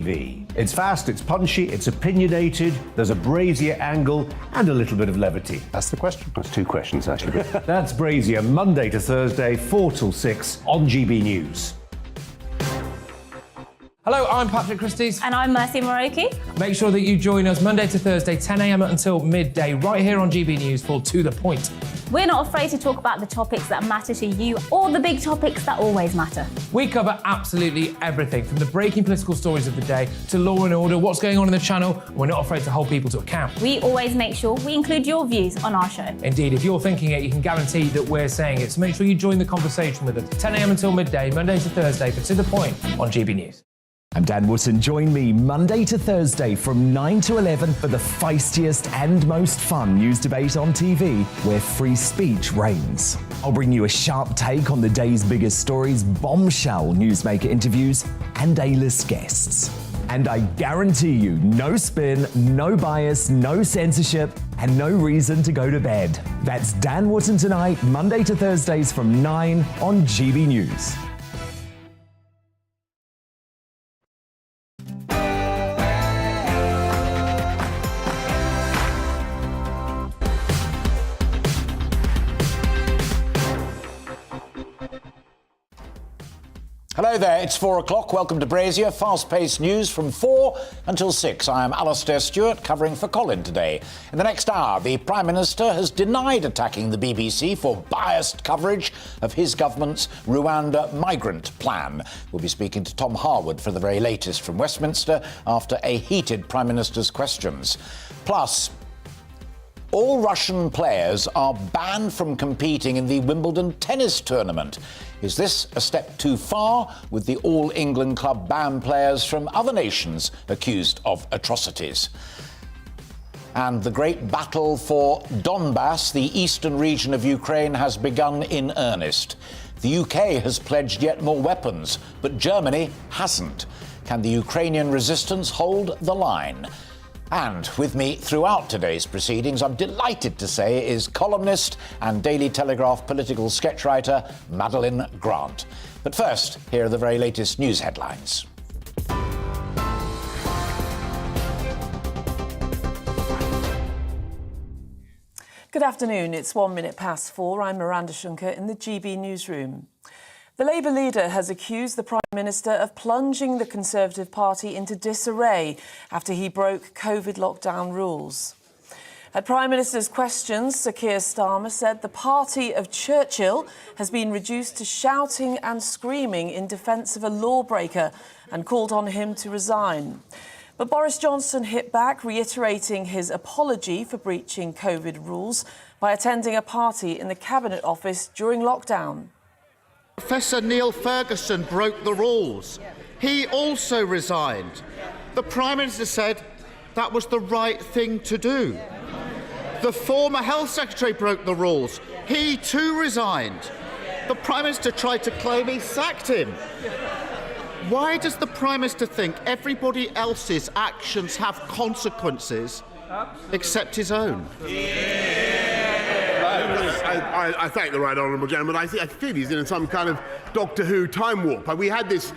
It's fast, it's punchy, it's opinionated, there's a Brazier angle and a little bit of levity. That's the question. That's two questions, actually. That's Brazier, Monday to Thursday, 4 till 6 on GB News. Hello, I'm Patrick Christie's. And I'm Mercy Moroki. Make sure that you join us Monday to Thursday, 10 a.m. until midday, right here on GB News for To The Point. We're not afraid to talk about the topics that matter to you or the big topics that always matter. We cover absolutely everything, from the breaking political stories of the day to law and order, what's going on in the channel. We're not afraid to hold people to account. We always make sure we include your views on our show. Indeed, if you're thinking it, you can guarantee that we're saying it. So make sure you join the conversation with us, 10 a.m. until midday, Monday to Thursday for To The Point on GB News. I'm Dan Wootton. Join me Monday to Thursday from 9 to 11 for the feistiest and most fun news debate on TV, where free speech reigns. I'll bring you a sharp take on the day's biggest stories, bombshell newsmaker interviews, and A-list guests. And I guarantee you, no spin, no bias, no censorship, and no reason to go to bed. That's Dan Wootton tonight, Monday to Thursdays from 9 on GB News. Hello there, it's 4 o'clock. Welcome to Brazier. Fast-paced news from 4 until 6. I am Alastair Stewart, covering for Colin today. In the next hour, the Prime Minister has denied attacking the BBC for biased coverage of his government's Rwanda migrant plan. We'll be speaking to Tom Harwood for the very latest from Westminster after a heated Prime Minister's questions. Plus, all Russian players are banned from competing in the Wimbledon tennis tournament. Is this a step too far, with the All England club ban players from other nations accused of atrocities? And the great battle for Donbass, the eastern region of Ukraine, has begun in earnest. The UK has pledged yet more weapons, but Germany hasn't. Can the Ukrainian resistance hold the line? And with me throughout today's proceedings, I'm delighted to say, is columnist and Daily Telegraph political sketchwriter Madeline Grant. But first, here are the very latest news headlines. Good afternoon. It's 1 minute past 4. I'm Miranda Shunker in the GB newsroom. The Labour leader has accused the Prime Minister of plunging the Conservative Party into disarray after he broke COVID lockdown rules. At Prime Minister's questions, Sir Keir Starmer said the party of Churchill has been reduced to shouting and screaming in defence of a lawbreaker and called on him to resign. But Boris Johnson hit back, reiterating his apology for breaching COVID rules by attending a party in the Cabinet Office during lockdown. Professor Neil Ferguson broke the rules. He also resigned. The Prime Minister said that was the right thing to do. The former Health Secretary broke the rules. He too resigned. The Prime Minister tried to claim he sacked him. Why does the Prime Minister think everybody else's actions have consequences except his own? I thank the right honourable gentleman. I feel he's in some kind of Doctor Who time warp. We had this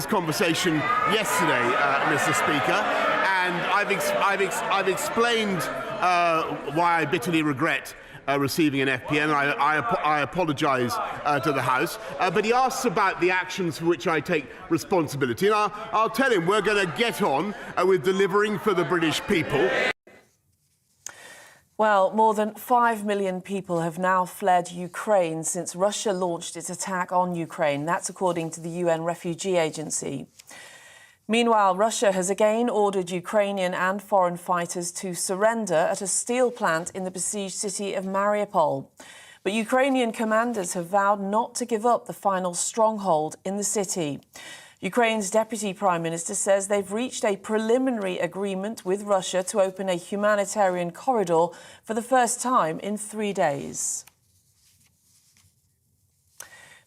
conversation yesterday, Mr. Speaker, and I've explained why I bitterly regret receiving an FPN. I apologise to the House, but he asks about the actions for which I take responsibility, and I'll tell him we're going to get on with delivering for the British people. Well, more than 5 million people have now fled Ukraine since Russia launched its attack on Ukraine. That's according to the UN Refugee Agency. Meanwhile, Russia has again ordered Ukrainian and foreign fighters to surrender at a steel plant in the besieged city of Mariupol. But Ukrainian commanders have vowed not to give up the final stronghold in the city. Ukraine's Deputy Prime Minister says they've reached a preliminary agreement with Russia to open a humanitarian corridor for the first time in 3 days.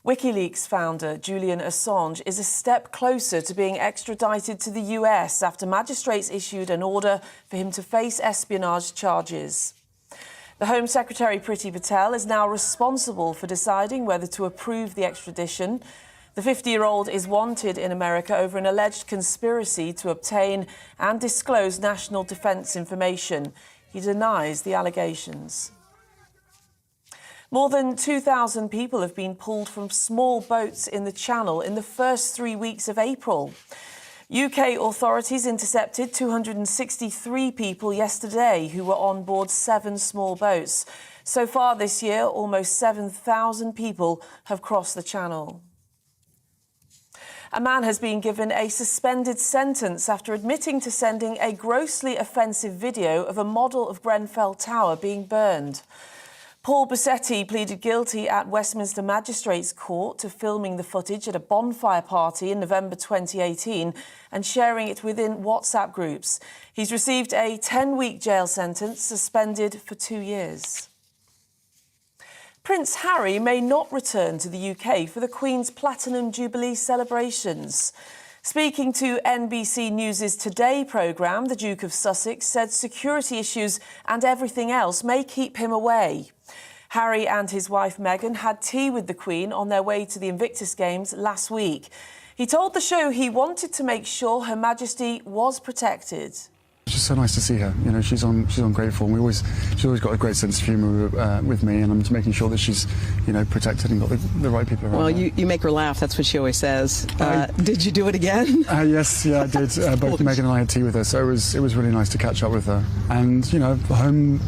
WikiLeaks founder Julian Assange is a step closer to being extradited to the US after magistrates issued an order for him to face espionage charges. The Home Secretary Priti Patel is now responsible for deciding whether to approve the extradition. The 50-year-old is wanted in America over an alleged conspiracy to obtain and disclose national defence information. He denies the allegations. More than 2,000 people have been pulled from small boats in the Channel in the first 3 weeks of April. UK authorities intercepted 263 people yesterday who were on board 7 small boats. So far this year, almost 7,000 people have crossed the Channel. A man has been given a suspended sentence after admitting to sending a grossly offensive video of a model of Grenfell Tower being burned. Paul Bussetti pleaded guilty at Westminster Magistrates Court to filming the footage at a bonfire party in November 2018 and sharing it within WhatsApp groups. He's received a 10-week jail sentence, suspended for 2 years. Prince Harry may not return to the UK for the Queen's Platinum Jubilee celebrations. Speaking to NBC News' Today programme, the Duke of Sussex said security issues and everything else may keep him away. Harry and his wife Meghan had tea with the Queen on their way to the Invictus Games last week. He told the show he wanted to make sure Her Majesty was protected. It's just so nice to see her. You know, she's on great form. She's always got a great sense of humour with me, and I'm just making sure that she's, you know, protected and got the right people around. Well, you make her laugh. That's what she always says. Did you do it again? Yes, yeah, I did. Both Meghan and I had tea with her, so it was really nice to catch up with her. And you know, home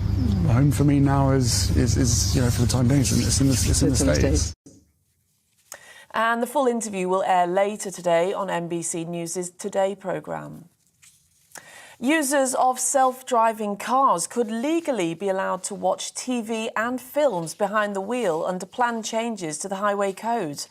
for me now is you know, for the time being, it's in the States. And the full interview will air later today on NBC News' Today programme. Users of self-driving cars could legally be allowed to watch TV and films behind the wheel under planned changes to the Highway Code.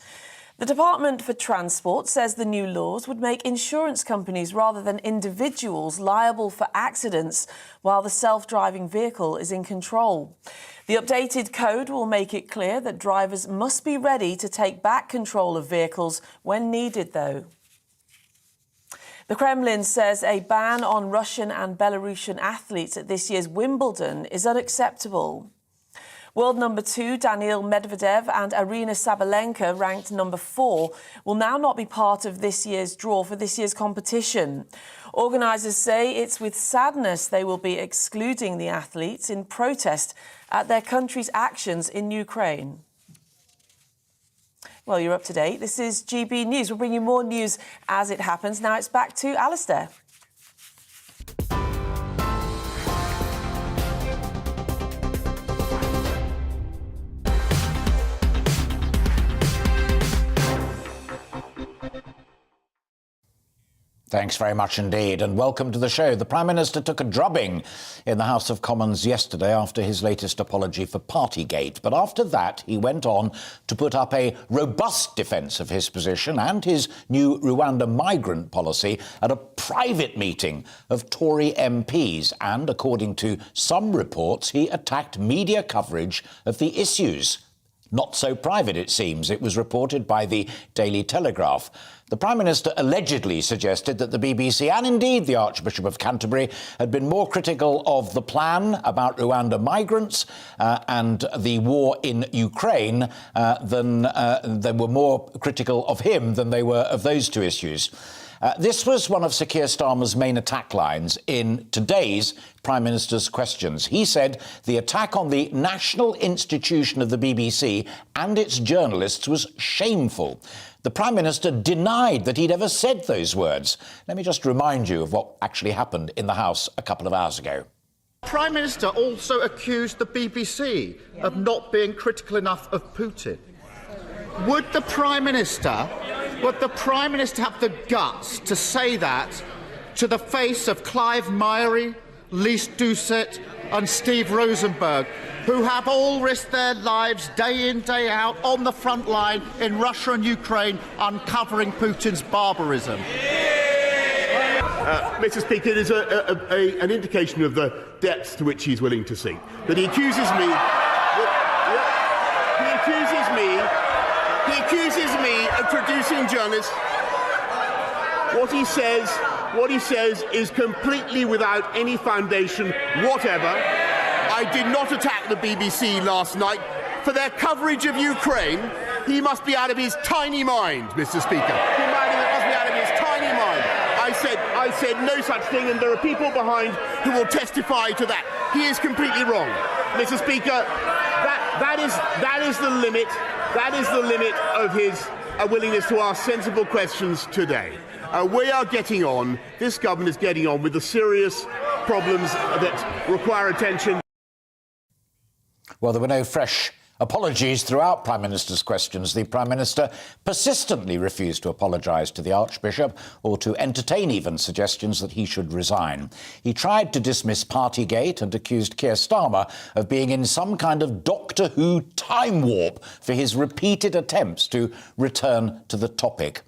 The Department for Transport says the new laws would make insurance companies rather than individuals liable for accidents while the self-driving vehicle is in control. The updated code will make it clear that drivers must be ready to take back control of vehicles when needed, though. The Kremlin says a ban on Russian and Belarusian athletes at this year's Wimbledon is unacceptable. World number 2 Daniil Medvedev and Arina Sabalenka, ranked number 4, will now not be part of this year's draw for this year's competition. Organisers say it's with sadness they will be excluding the athletes in protest at their country's actions in Ukraine. Well, you're up to date. This is GB News. We'll bring you more news as it happens. Now it's back to Alistair. Thanks very much indeed, and welcome to the show. The Prime Minister took a drubbing in the House of Commons yesterday after his latest apology for Partygate. But after that, he went on to put up a robust defence of his position and his new Rwanda migrant policy at a private meeting of Tory MPs. And according to some reports, he attacked media coverage of the issues. Not so private, it seems. It was reported by the Daily Telegraph. The Prime Minister allegedly suggested that the BBC and indeed the Archbishop of Canterbury had been more critical of the plan about Rwanda migrants and the war in Ukraine than they were more critical of him than they were of those two issues. This was one of Sir Keir Starmer's main attack lines in today's Prime Minister's questions. He said the attack on the national institution of the BBC and its journalists was shameful. The Prime Minister denied that he'd ever said those words. Let me just remind you of what actually happened in the House a couple of hours ago. The Prime Minister also accused the BBC of not being critical enough of Putin. Would the Prime Minister have the guts to say that to the face of Clive Myrie, Lise Doucet and Steve Rosenberg, who have all risked their lives day in, day out on the front line in Russia and Ukraine, uncovering Putin's barbarism? Mr. Speaker, it is an indication of the depths to which he's willing to sink. That he accuses me... He accuses me of traducing journalists. What he says is completely without any foundation whatever. I did not attack the BBC last night for their coverage of Ukraine. He must be out of his tiny mind, Mr. Speaker. He must be out of his tiny mind. I said no such thing, and there are people behind who will testify to that. He is completely wrong, Mr. Speaker. That is the limit. That is the limit of his willingness to ask sensible questions today. We are getting on. This government is getting on with the serious problems that require attention. Well, there were no fresh apologies throughout Prime Minister's questions. The Prime Minister persistently refused to apologise to the Archbishop or to entertain even suggestions that he should resign. He tried to dismiss Partygate and accused Keir Starmer of being in some kind of Doctor Who time warp for his repeated attempts to return to the topic.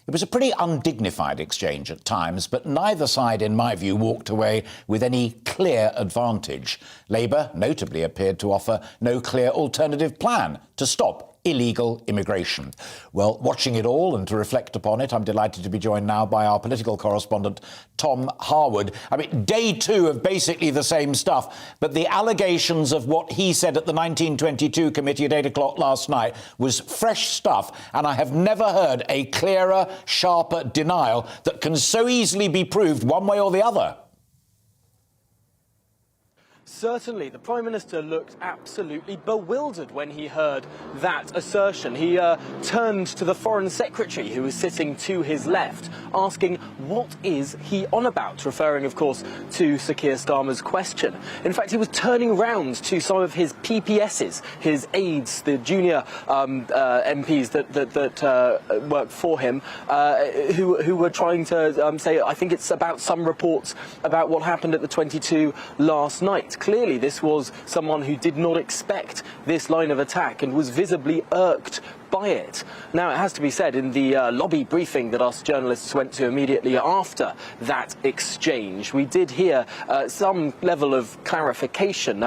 It was a pretty undignified exchange at times, but neither side, in my view, walked away with any clear advantage. Labour notably appeared to offer no clear alternative plan to stop illegal immigration. Well, watching it all and to reflect upon it, I'm delighted to be joined now by our political correspondent, Tom Harwood. I mean, day two of basically the same stuff, but the allegations of what he said at the 1922 committee at 8 o'clock last night was fresh stuff, and I have never heard a clearer, sharper denial that can so easily be proved one way or the other. Certainly, the Prime Minister looked absolutely bewildered when he heard that assertion. He turned to the Foreign Secretary, who was sitting to his left, asking, what is he on about? Referring, of course, to Sir Keir Starmer's question. In fact, he was turning round to some of his PPSs, his aides, the junior MPs that worked for him, who were trying to say, I think it's about some reports about what happened at the 22 last night. Clearly, this was someone who did not expect this line of attack and was visibly irked by it. Now, it has to be said, in the lobby briefing that us journalists went to immediately after that exchange, we did hear some level of clarification.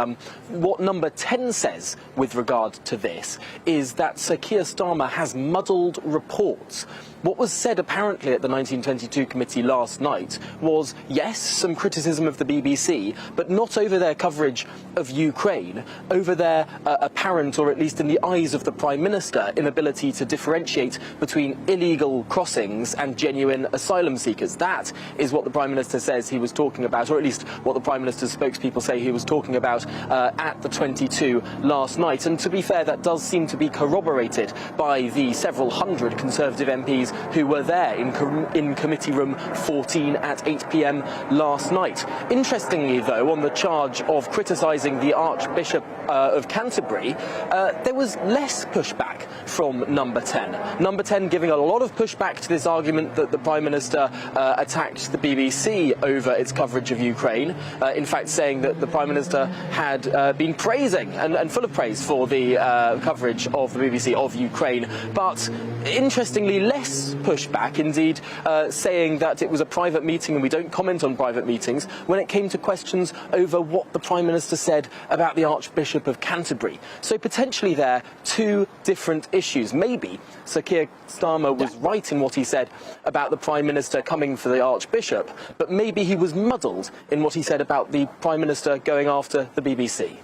What number 10 says with regard to this is that Sir Keir Starmer has muddled reports. What was said apparently at the 1922 committee last night was, yes, some criticism of the BBC, but not over their coverage of Ukraine, over their apparent, or at least in the eyes of the Prime Minister, inability to differentiate between illegal crossings and genuine asylum seekers. That is what the Prime Minister says he was talking about, or at least what the Prime Minister's spokespeople say he was talking about at the 22 last night. And to be fair, that does seem to be corroborated by the several hundred Conservative MPs who were there in Committee Room 14 at 8 p.m. last night. Interestingly, though, on the charge of criticising the Archbishop of Canterbury, there was less pushback from number 10. Number 10 giving a lot of pushback to this argument that the Prime Minister attacked the BBC over its coverage of Ukraine. In fact, saying that the Prime Minister had been praising and full of praise for the coverage of the BBC of Ukraine. But interestingly, less pushback, indeed, saying that it was a private meeting and we don't comment on private meetings, when it came to questions over what the Prime Minister said about the Archbishop of Canterbury. So potentially there, two different issues. Maybe Sir Keir Starmer was right in what he said about the Prime Minister coming for the Archbishop, but maybe he was muddled in what he said about the Prime Minister going after the BBC.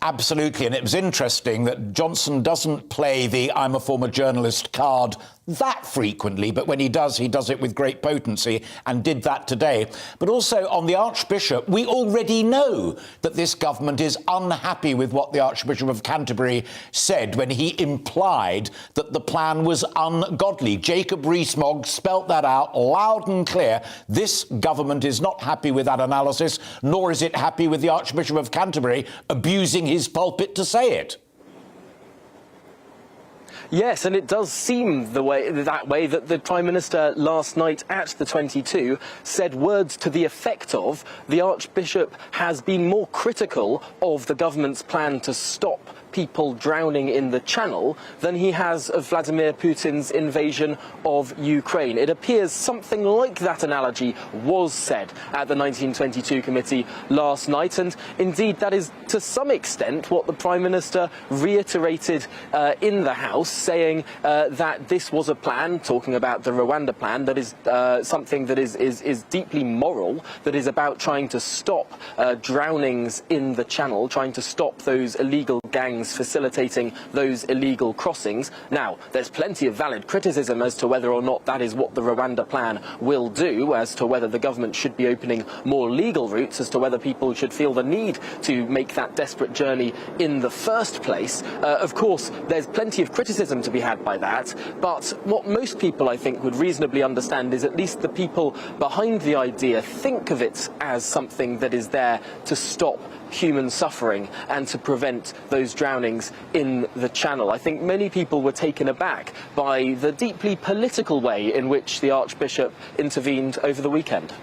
Absolutely, and it was interesting that Johnson doesn't play the I'm a former journalist card that frequently, but when he does it with great potency, and did that today. But also on the Archbishop, we already know that this government is unhappy with what the Archbishop of Canterbury said when he implied that the plan was ungodly. Jacob Rees-Mogg spelt that out loud and clear. This government is not happy with that analysis, nor is it happy with the Archbishop of Canterbury abusing his pulpit to say it. Yes, and it does seem that the Prime Minister last night at the 22 said words to the effect of the Archbishop has been more critical of the government's plan to stop people drowning in the Channel than he has of Vladimir Putin's invasion of Ukraine. It appears something like that analogy was said at the 1922 committee last night, and indeed that is to some extent what the Prime Minister reiterated in the House, saying that this was a plan, talking about the Rwanda plan, that is something that is deeply moral, that is about trying to stop drownings in the Channel, trying to stop those illegal gangs drownings, facilitating those illegal crossings. Now, there's plenty of valid criticism as to whether or not that is what the Rwanda plan will do, as to whether the government should be opening more legal routes, as to whether people should feel the need to make that desperate journey in the first place. Of course, there's plenty of criticism to be had by that, but what most people, I think, would reasonably understand is at least the people behind the idea think of it as something that is there to stop human suffering and to prevent those drownings in the Channel. I think many people were taken aback by the deeply political way in which the Archbishop intervened over the weekend.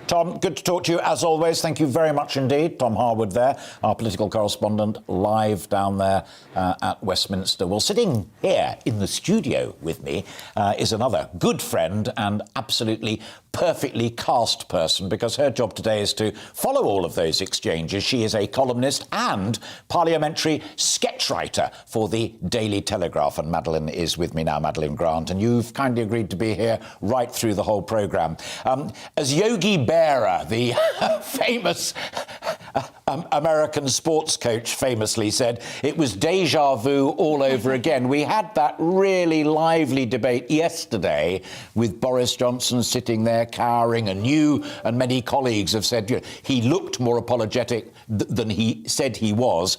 Tom, good to talk to you as always. Thank you very much indeed. Tom Harwood there, our political correspondent, live down there at Westminster. Well, sitting here in the studio with me is another good friend and absolutely perfectly cast person, because her job today is to follow all of those exchanges. She is a columnist and parliamentary sketch writer for the Daily Telegraph, and Madeline is with me now, Madeline Grant, and you've kindly agreed to be here right through the whole programme. As Yogi Berra, the famous American sports coach, famously said, it was deja vu all over again. We had that really lively debate yesterday with Boris Johnson sitting there cowering, and you and many colleagues have said, you know, he looked more apologetic than he said he was.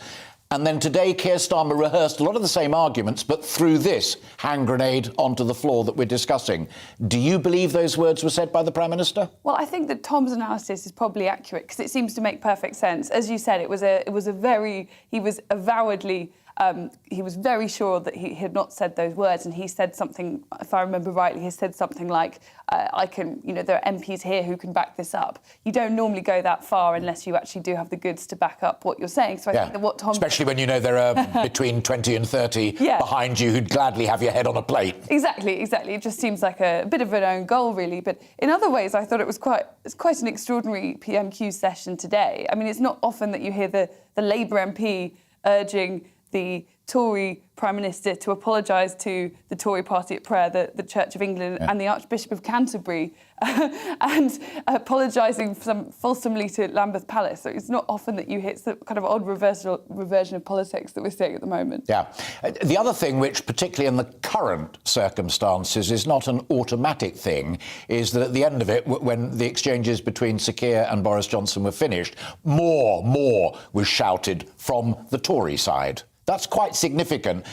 And then today, Keir Starmer rehearsed a lot of the same arguments, but threw this hand grenade onto the floor that we're discussing. Do you believe those words were said by the Prime Minister? Well, I think that Tom's analysis is probably accurate, because it seems to make perfect sense. As you said, he was avowedly, he was very sure that he had not said those words, and he said something, if I remember rightly, he said something like, there are MPs here who can back this up. You don't normally go that far unless you actually do have the goods to back up what you're saying. So I think that what Tom... Especially when you know there are between 20 and 30 behind you who'd gladly have your head on a plate. Exactly. It just seems like a bit of an own goal, really. But in other ways, I thought it's quite an extraordinary PMQ session today. I mean, it's not often that you hear the Labour MP urging the Tory Prime Minister to apologise to the Tory party at prayer, the Church of England, and the Archbishop of Canterbury, and apologising fulsomely to Lambeth Palace. So it's not often that you hit the kind of odd reversion of politics that we're seeing at the moment. Yeah. The other thing, which particularly in the current circumstances is not an automatic thing, is that at the end of it, when the exchanges between Sir Keir and Boris Johnson were finished, more was shouted from the Tory side. That's quite significant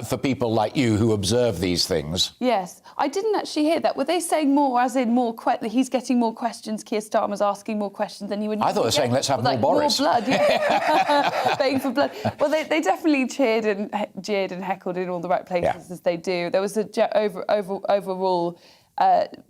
for people like you who observe these things. Yes. I didn't actually hear that. Were they saying more, as in more, that he's getting more questions, Keir Starmer's asking more questions than he would... I thought they were saying, let's have more Boris. More blood, begging for blood. Well, they definitely cheered and jeered and heckled in all the right places, as they do. There was a overall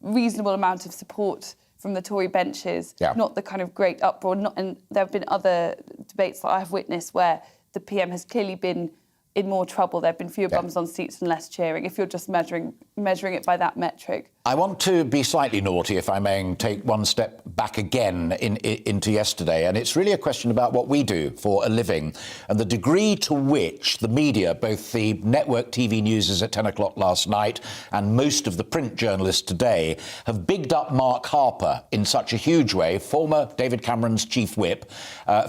reasonable amount of support from the Tory benches, not the kind of great uproar. And there have been other debates that I have witnessed where the PM has clearly been in more trouble. There have been fewer bums on seats and less cheering, if you're just measuring it by that metric. I want to be slightly naughty, if I may, and take one step back again into yesterday. And it's really a question about what we do for a living and the degree to which the media, both the network TV news at 10 o'clock last night and most of the print journalists today, have bigged up Mark Harper in such a huge way, former David Cameron's chief whip,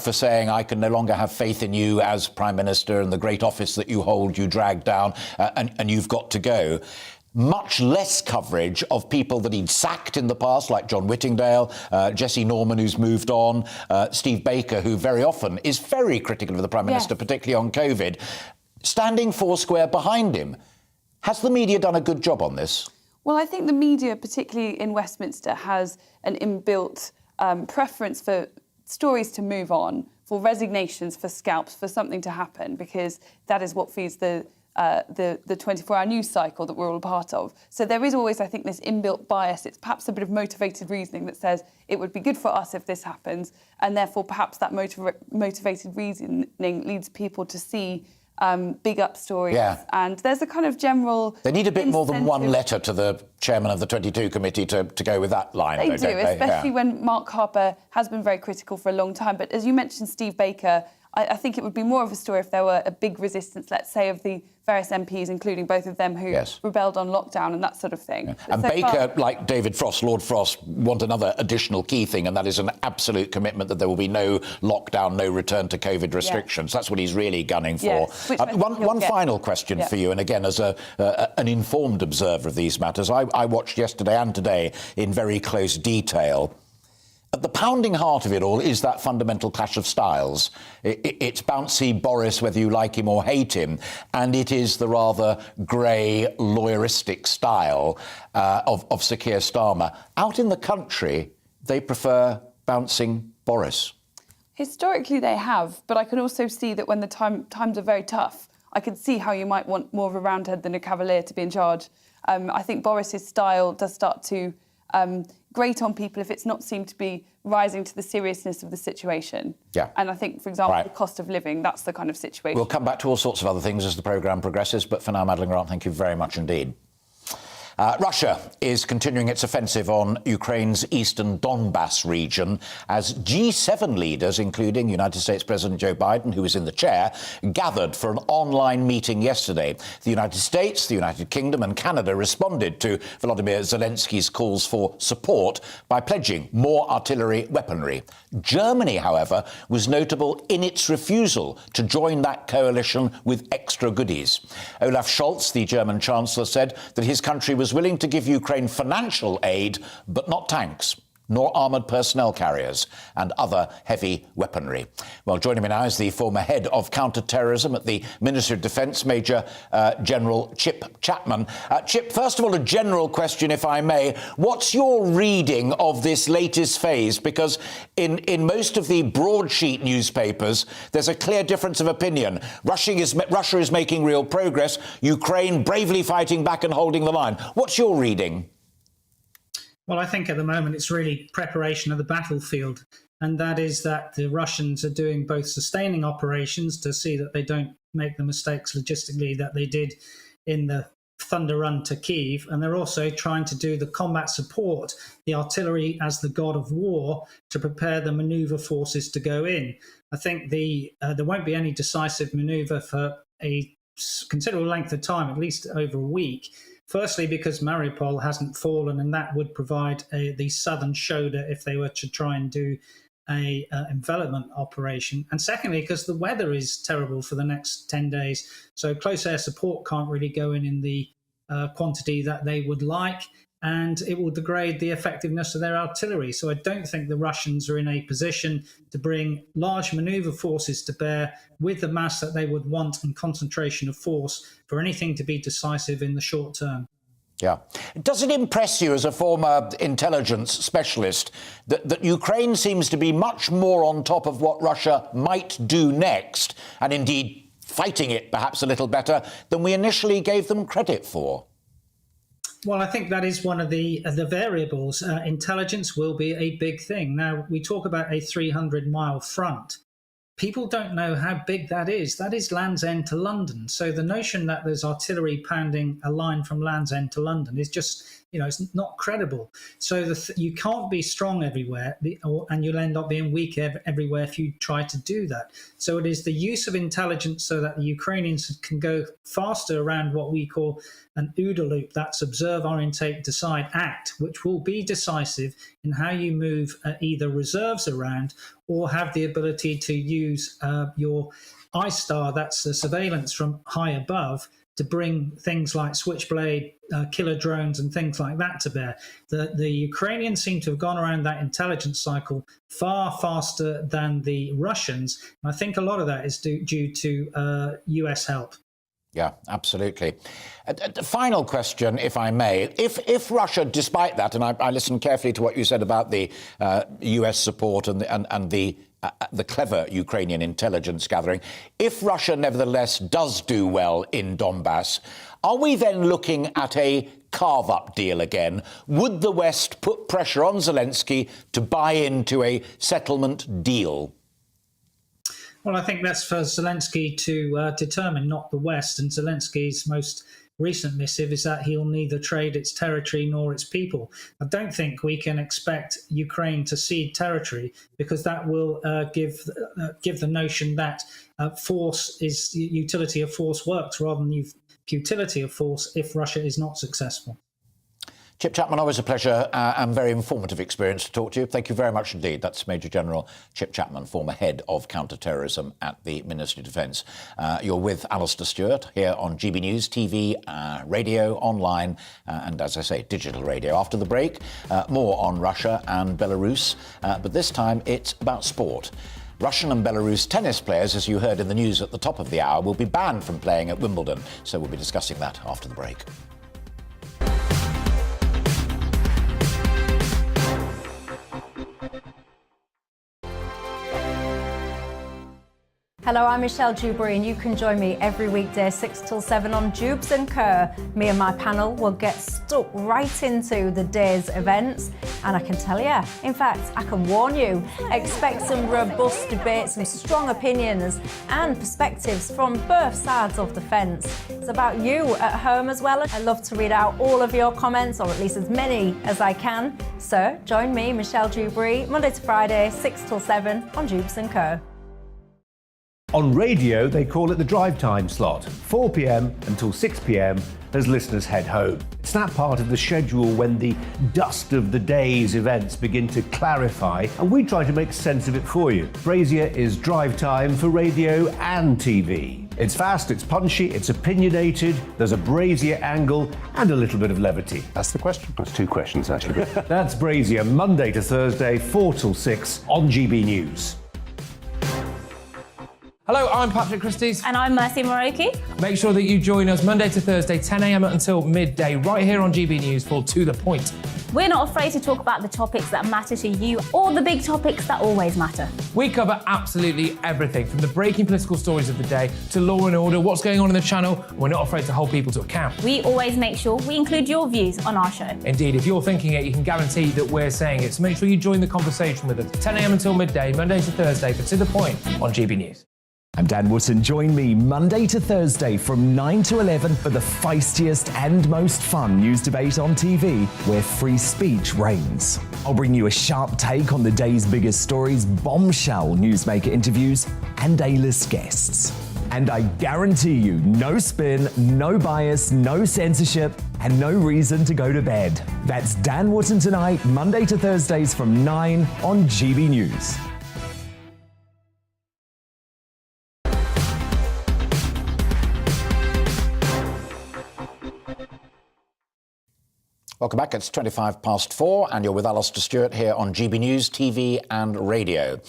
for saying, I can no longer have faith in you as Prime Minister and the great office that you hold, you drag down, and you've got to go. Much less coverage of people that he'd sacked in the past, like John Whittingdale, Jesse Norman, who's moved on, Steve Baker, who very often is very critical of the Prime Minister, particularly on COVID, standing foursquare behind him. Has the media done a good job on this? Well, I think the media, particularly in Westminster, has an inbuilt preference for stories to move on, for resignations, for scalps, for something to happen, because that is what feeds the 24-hour news cycle that we're all a part of. So there is always, I think, this inbuilt bias. It's perhaps a bit of motivated reasoning that says it would be good for us if this happens, and therefore perhaps that motivated reasoning leads people to see big up stories. And there's a kind of general... They need a bit more than one letter to the chairman of the 22 committee to go with that line. They do, especially when Mark Harper has been very critical for a long time. But as you mentioned, Steve Baker, I think it would be more of a story if there were a big resistance, let's say, of the various MPs, including both of them who rebelled on lockdown and that sort of thing. Yeah. And so Baker, like David Frost, Lord Frost, want another additional key thing, and that is an absolute commitment that there will be no lockdown, no return to COVID restrictions. That's what he's really gunning for. Yes, One final question for you, and again, as an informed observer of these matters, I watched yesterday and today in very close detail. At the pounding heart of it all is that fundamental clash of styles. It's bouncy Boris, whether you like him or hate him, and it is the rather grey, lawyeristic style of Sir Keir Starmer. Out in the country, they prefer bouncing Boris. Historically, they have, but I can also see that when the times are very tough, I can see how you might want more of a roundhead than a cavalier to be in charge. I think Boris's style does start to grate on people if it's not seemed to be rising to the seriousness of the situation. Yeah. And I think, for example, the cost of living, that's the kind of situation. We'll come back to all sorts of other things as the programme progresses, but for now, Madeleine Grant, thank you very much indeed. Russia is continuing its offensive on Ukraine's eastern Donbass region as G7 leaders, including United States President Joe Biden, who was in the chair, gathered for an online meeting yesterday. The United States, the United Kingdom and Canada responded to Volodymyr Zelensky's calls for support by pledging more artillery weaponry. Germany, however, was notable in its refusal to join that coalition with extra goodies. Olaf Scholz, the German Chancellor, said that his country was willing to give Ukraine financial aid, but not tanks, nor armoured personnel carriers and other heavy weaponry. Well, joining me now is the former head of counter-terrorism at the Ministry of Defence, Major General Chip Chapman. Chip, first of all, a general question, if I may. What's your reading of this latest phase? Because in most of the broadsheet newspapers, there's a clear difference of opinion. Russia is making real progress. Ukraine bravely fighting back and holding the line. What's your reading? Well, I think at the moment it's really preparation of the battlefield, and that is that the Russians are doing both sustaining operations to see that they don't make the mistakes logistically that they did in the Thunder Run to Kyiv, and they're also trying to do the combat support, the artillery as the god of war, to prepare the manoeuvre forces to go in. I think there won't be any decisive manoeuvre for a considerable length of time, at least over a week. Firstly, because Mariupol hasn't fallen, and that would provide the southern shoulder if they were to try and do a envelopment operation. And secondly, because the weather is terrible for the next 10 days. So close air support can't really go in the quantity that they would like, and it will degrade the effectiveness of their artillery. So I don't think the Russians are in a position to bring large manoeuvre forces to bear with the mass that they would want and concentration of force for anything to be decisive in the short term. Yeah. Does it impress you as a former intelligence specialist that Ukraine seems to be much more on top of what Russia might do next, and indeed fighting it perhaps a little better than we initially gave them credit for? Well, I think that is one of the variables. Intelligence will be a big thing. Now, we talk about a 300-mile front. People don't know how big that is. That is Land's End to London. So the notion that there's artillery pounding a line from Land's End to London is just, it's not credible. So you can't be strong everywhere, and you'll end up being weak everywhere if you try to do that. So it is the use of intelligence so that the Ukrainians can go faster around what we call an OODA loop, that's observe, orientate, decide, act, which will be decisive in how you move either reserves around or have the ability to use your I-STAR, that's the surveillance from high above, to bring things like Switchblade, killer drones and things like that to bear. The Ukrainians seem to have gone around that intelligence cycle far faster than the Russians. And I think a lot of that is due to US help. Yeah, absolutely. Final question, if I may. If Russia, despite that, and I listened carefully to what you said about the US support and the clever Ukrainian intelligence gathering, if Russia nevertheless does do well in Donbass, are we then looking at a carve-up deal again? Would the West put pressure on Zelensky to buy into a settlement deal? Well, I think that's for Zelensky to determine, not the West. And Zelensky's most recent missive is that he'll neither trade its territory nor its people. I don't think we can expect Ukraine to cede territory, because that will give the notion that utility of force works rather than futility of force if Russia is not successful. Chip Chapman, always a pleasure and very informative experience to talk to you. Thank you very much indeed. That's Major General Chip Chapman, former head of counter-terrorism at the Ministry of Defence. You're with Alistair Stewart here on GB News, TV, radio, online, and as I say, digital radio. After the break, more on Russia and Belarus, but this time it's about sport. Russian and Belarus tennis players, as you heard in the news at the top of the hour, will be banned from playing at Wimbledon. So we'll be discussing that after the break. Hello, I'm Michelle Dewberry, and you can join me every weekday 6 till 7 on Jubes and Kerr. Me and my panel will get stuck right into the day's events, and I can tell you, in fact, I can warn you, expect some robust debates, some strong opinions and perspectives from both sides of the fence. It's about you at home as well. I love to read out all of your comments, or at least as many as I can. So join me, Michelle Dewberry, Monday to Friday, 6 till 7 on Jubes and Kerr. On radio, they call it the drive time slot, 4 p.m. until 6 p.m. as listeners head home. It's that part of the schedule when the dust of the day's events begin to clarify, and we try to make sense of it for you. Brazier is drive time for radio and TV. It's fast, it's punchy, it's opinionated, there's a Brazier angle and a little bit of levity. That's the question. That's two questions, actually. That's Brazier, Monday to Thursday, 4 till 6 on GB News. Hello, I'm Patrick Christie's. And I'm Mercy Moroki. Make sure that you join us Monday to Thursday, 10 a.m. until midday, right here on GB News for To The Point. We're not afraid to talk about the topics that matter to you, or the big topics that always matter. We cover absolutely everything, from the breaking political stories of the day to law and order, what's going on in the channel. We're not afraid to hold people to account. We always make sure we include your views on our show. Indeed, if you're thinking it, you can guarantee that we're saying it. So make sure you join the conversation with us, 10 a.m. until midday, Monday to Thursday, for To The Point on GB News. I'm Dan Wootton. Join me Monday to Thursday from 9 to 11 for the feistiest and most fun news debate on TV, where free speech reigns. I'll bring you a sharp take on the day's biggest stories, bombshell newsmaker interviews, and A-list guests. And I guarantee you, no spin, no bias, no censorship, and no reason to go to bed. That's Dan Wootton tonight, Monday to Thursdays from 9 on GB News. Welcome back. It's 4:25, and you're with Alistair Stewart here on GB News, TV and radio.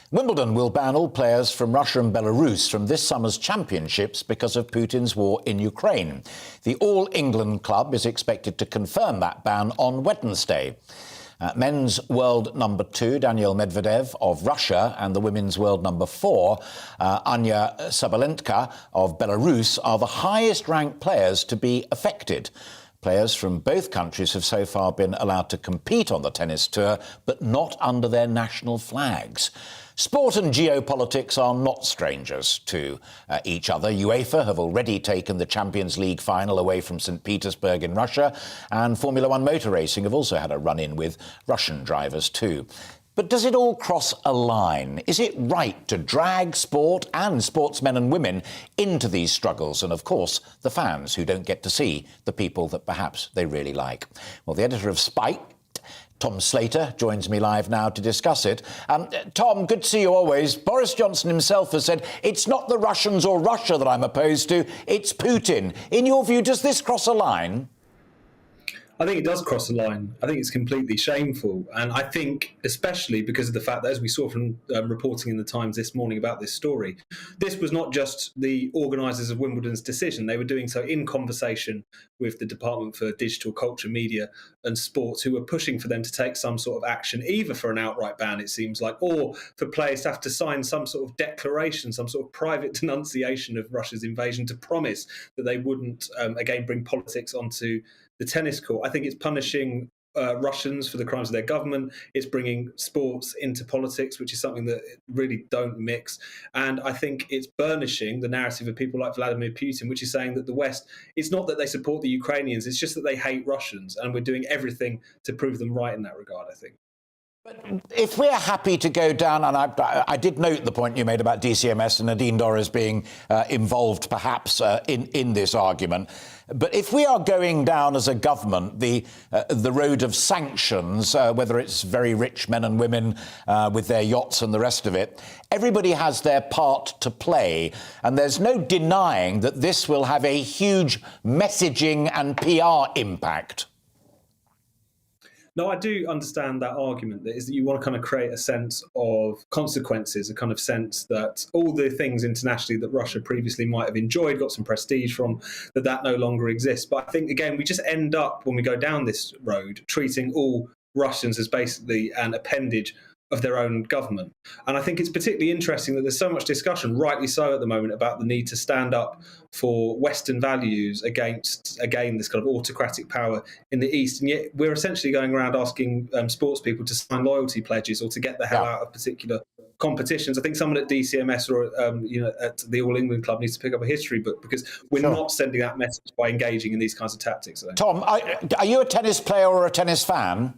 Wimbledon will ban all players from Russia and Belarus from this summer's championships because of Putin's war in Ukraine. The All England club is expected to confirm that ban on Wednesday. Men's world number 2, Daniil Medvedev of Russia, and the women's world number 4, Anya Sabalenka of Belarus, are the highest-ranked players to be affected. Players from both countries have so far been allowed to compete on the tennis tour, but not under their national flags. Sport and geopolitics are not strangers to each other. UEFA have already taken the Champions League final away from St. Petersburg in Russia, and Formula One motor racing have also had a run-in with Russian drivers too. But does it all cross a line? Is it right to drag sport and sportsmen and women into these struggles? And, of course, the fans who don't get to see the people that perhaps they really like. Well, the editor of Spike, Tom Slater, joins me live now to discuss it. Tom, good to see you always. Boris Johnson himself has said, it's not the Russians or Russia that I'm opposed to, it's Putin. In your view, does this cross a line? I think it does cross the line. I think it's completely shameful. And I think, especially because of the fact that, as we saw from reporting in the Times this morning about this story, this was not just the organisers of Wimbledon's decision. They were doing so in conversation with the Department for Digital Culture, Media and Sports, who were pushing for them to take some sort of action, either for an outright ban, it seems like, or for players to have to sign some sort of declaration, some sort of private denunciation of Russia's invasion to promise that they wouldn't, again, bring politics onto the tennis court. I think it's punishing Russians for the crimes of their government. It's bringing sports into politics, which is something that really don't mix. And I think it's burnishing the narrative of people like Vladimir Putin, which is saying that the West, it's not that they support the Ukrainians, it's just that they hate Russians. And we're doing everything to prove them right in that regard, I think. If we're happy to go down, and I did note the point you made about DCMS and Nadine Dorries being involved perhaps in this argument, but if we are going down as a government the road of sanctions, whether it's very rich men and women with their yachts and the rest of it, everybody has their part to play, and there's no denying that this will have a huge messaging and PR impact. No, I do understand that argument. That is that you want to kind of create a sense of consequences, a kind of sense that all the things internationally that Russia previously might have enjoyed, got some prestige from, that no longer exists. But I think, again, we just end up, when we go down this road, treating all Russians as basically an appendage of their own government. And I think it's particularly interesting that there's so much discussion, rightly so at the moment, about the need to stand up for Western values against, again, this kind of autocratic power in the East. And yet we're essentially going around asking sports people to sign loyalty pledges or to get the hell out of particular competitions. I think someone at DCMS or at the All England Club needs to pick up a history book, because we're not sending that message by engaging in these kinds of tactics. Tom, are you a tennis player or a tennis fan?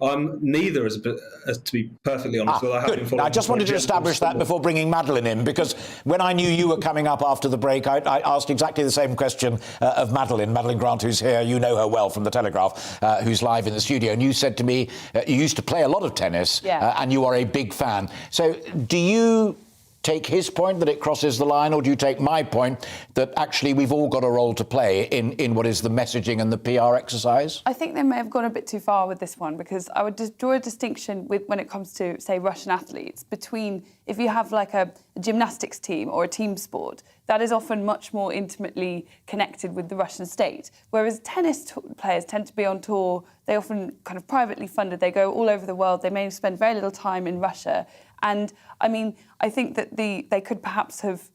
Neither, as to be perfectly honest. Well, I just wanted to establish that before bringing Madeline in, because when I knew you were coming up after the break, I asked exactly the same question of Madeline Grant, who's here. You know her well from The Telegraph, who's live in the studio. And you said to me you used to play a lot of tennis, and you are a big fan. So do you take his point that it crosses the line, or do you take my point that actually we've all got a role to play in what is the messaging and the PR exercise? I think they may have gone a bit too far with this one, because I would just draw a distinction when it comes to, say, Russian athletes between, if you have like a gymnastics team or a team sport, that is often much more intimately connected with the Russian state. Whereas tennis players tend to be on tour, they often kind of privately funded, they go all over the world, they may spend very little time in Russia. And I mean, I think that they could perhaps have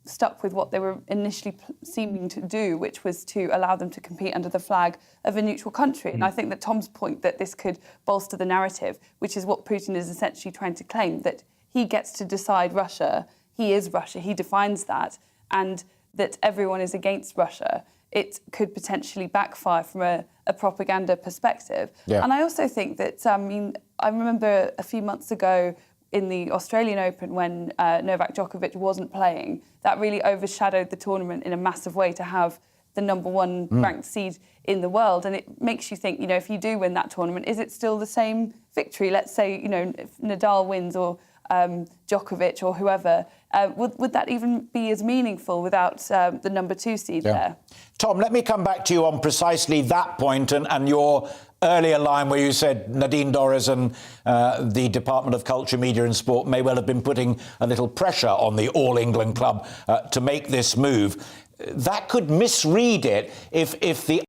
stuck with what they were initially seeming to do, which was to allow them to compete under the flag of a neutral country. And I think that Tom's point that this could bolster the narrative, which is what Putin is essentially trying to claim, that he gets to decide Russia, he is Russia, he defines that, and that everyone is against Russia, it could potentially backfire from a propaganda perspective. And I also think that, I remember a few months ago in the Australian Open when Novak Djokovic wasn't playing, that really overshadowed the tournament in a massive way to have the number one ranked seed in the world. And it makes you think, if you do win that tournament, is it still the same victory? Let's say, if Nadal wins or Djokovic or whoever, would that even be as meaningful without the number two seed there? Tom, let me come back to you on precisely that point and your earlier line where you said Nadine Dorries and the Department of Culture, Media and Sport may well have been putting a little pressure on the All England Club to make this move. That could misread it if the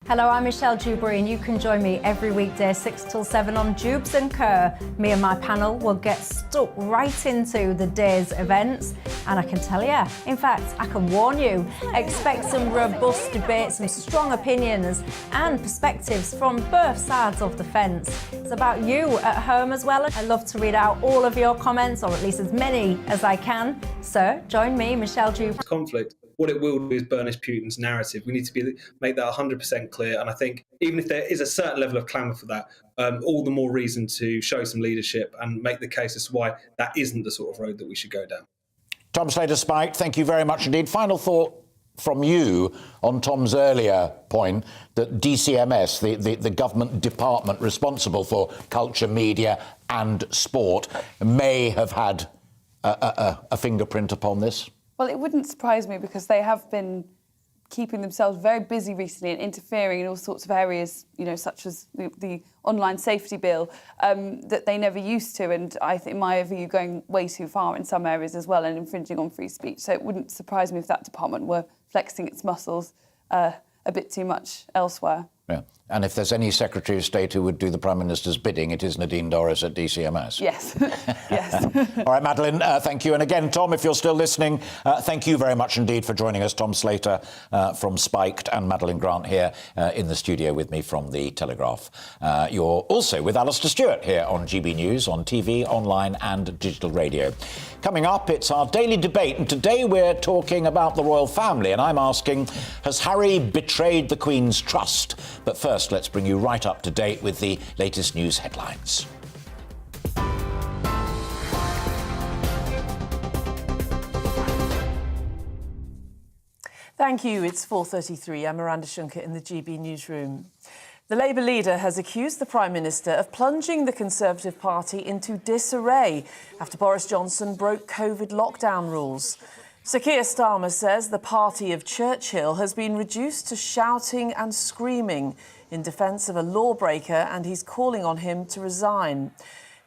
Hello, I'm Michelle Dewberry, and you can join me every weekday 6 till 7 on Jubes and Kerr. Me and my panel will get stuck right into the day's events, and I can tell you, in fact, I can warn you, expect some robust debate, some strong opinions and perspectives from both sides of the fence. It's about you at home as well. I love to read out all of your comments, or at least as many as I can. So join me, Michelle Dewberry. Conflict. What it will do is burnish Putin's narrative. We need to make that 100% clear. And I think even if there is a certain level of clamour for that, all the more reason to show some leadership and make the case as to why that isn't the sort of road that we should go down. Tom Slater-Spike, thank you very much indeed. Final thought from you on Tom's earlier point that DCMS, the government department responsible for culture, media and sport, may have had a fingerprint upon this. Well, it wouldn't surprise me, because they have been keeping themselves very busy recently and interfering in all sorts of areas, such as the online safety bill, that they never used to. And I think, in my view, going way too far in some areas as well and infringing on free speech. So it wouldn't surprise me if that department were flexing its muscles a bit too much elsewhere. Yeah. And if there's any Secretary of State who would do the Prime Minister's bidding, it is Nadine Dorries at DCMS. Yes. Yes. All right, Madeleine, thank you. And again, Tom, if you're still listening, thank you very much indeed for joining us. Tom Slater from Spiked and Madeleine Grant here in the studio with me from The Telegraph. You're also with Alistair Stewart here on GB News, on TV, online and digital radio. Coming up, it's our daily debate, and today we're talking about the royal family, and I'm asking, has Harry betrayed the Queen's trust? But first, let's bring you right up to date with the latest news headlines. Thank you. It's 4:33. I'm Miranda Shunker in the GB newsroom. The Labour leader has accused the Prime Minister of plunging the Conservative Party into disarray after Boris Johnson broke COVID lockdown rules. Sir Keir Starmer says the party of Churchill has been reduced to shouting and screaming in defence of a lawbreaker, and he's calling on him to resign.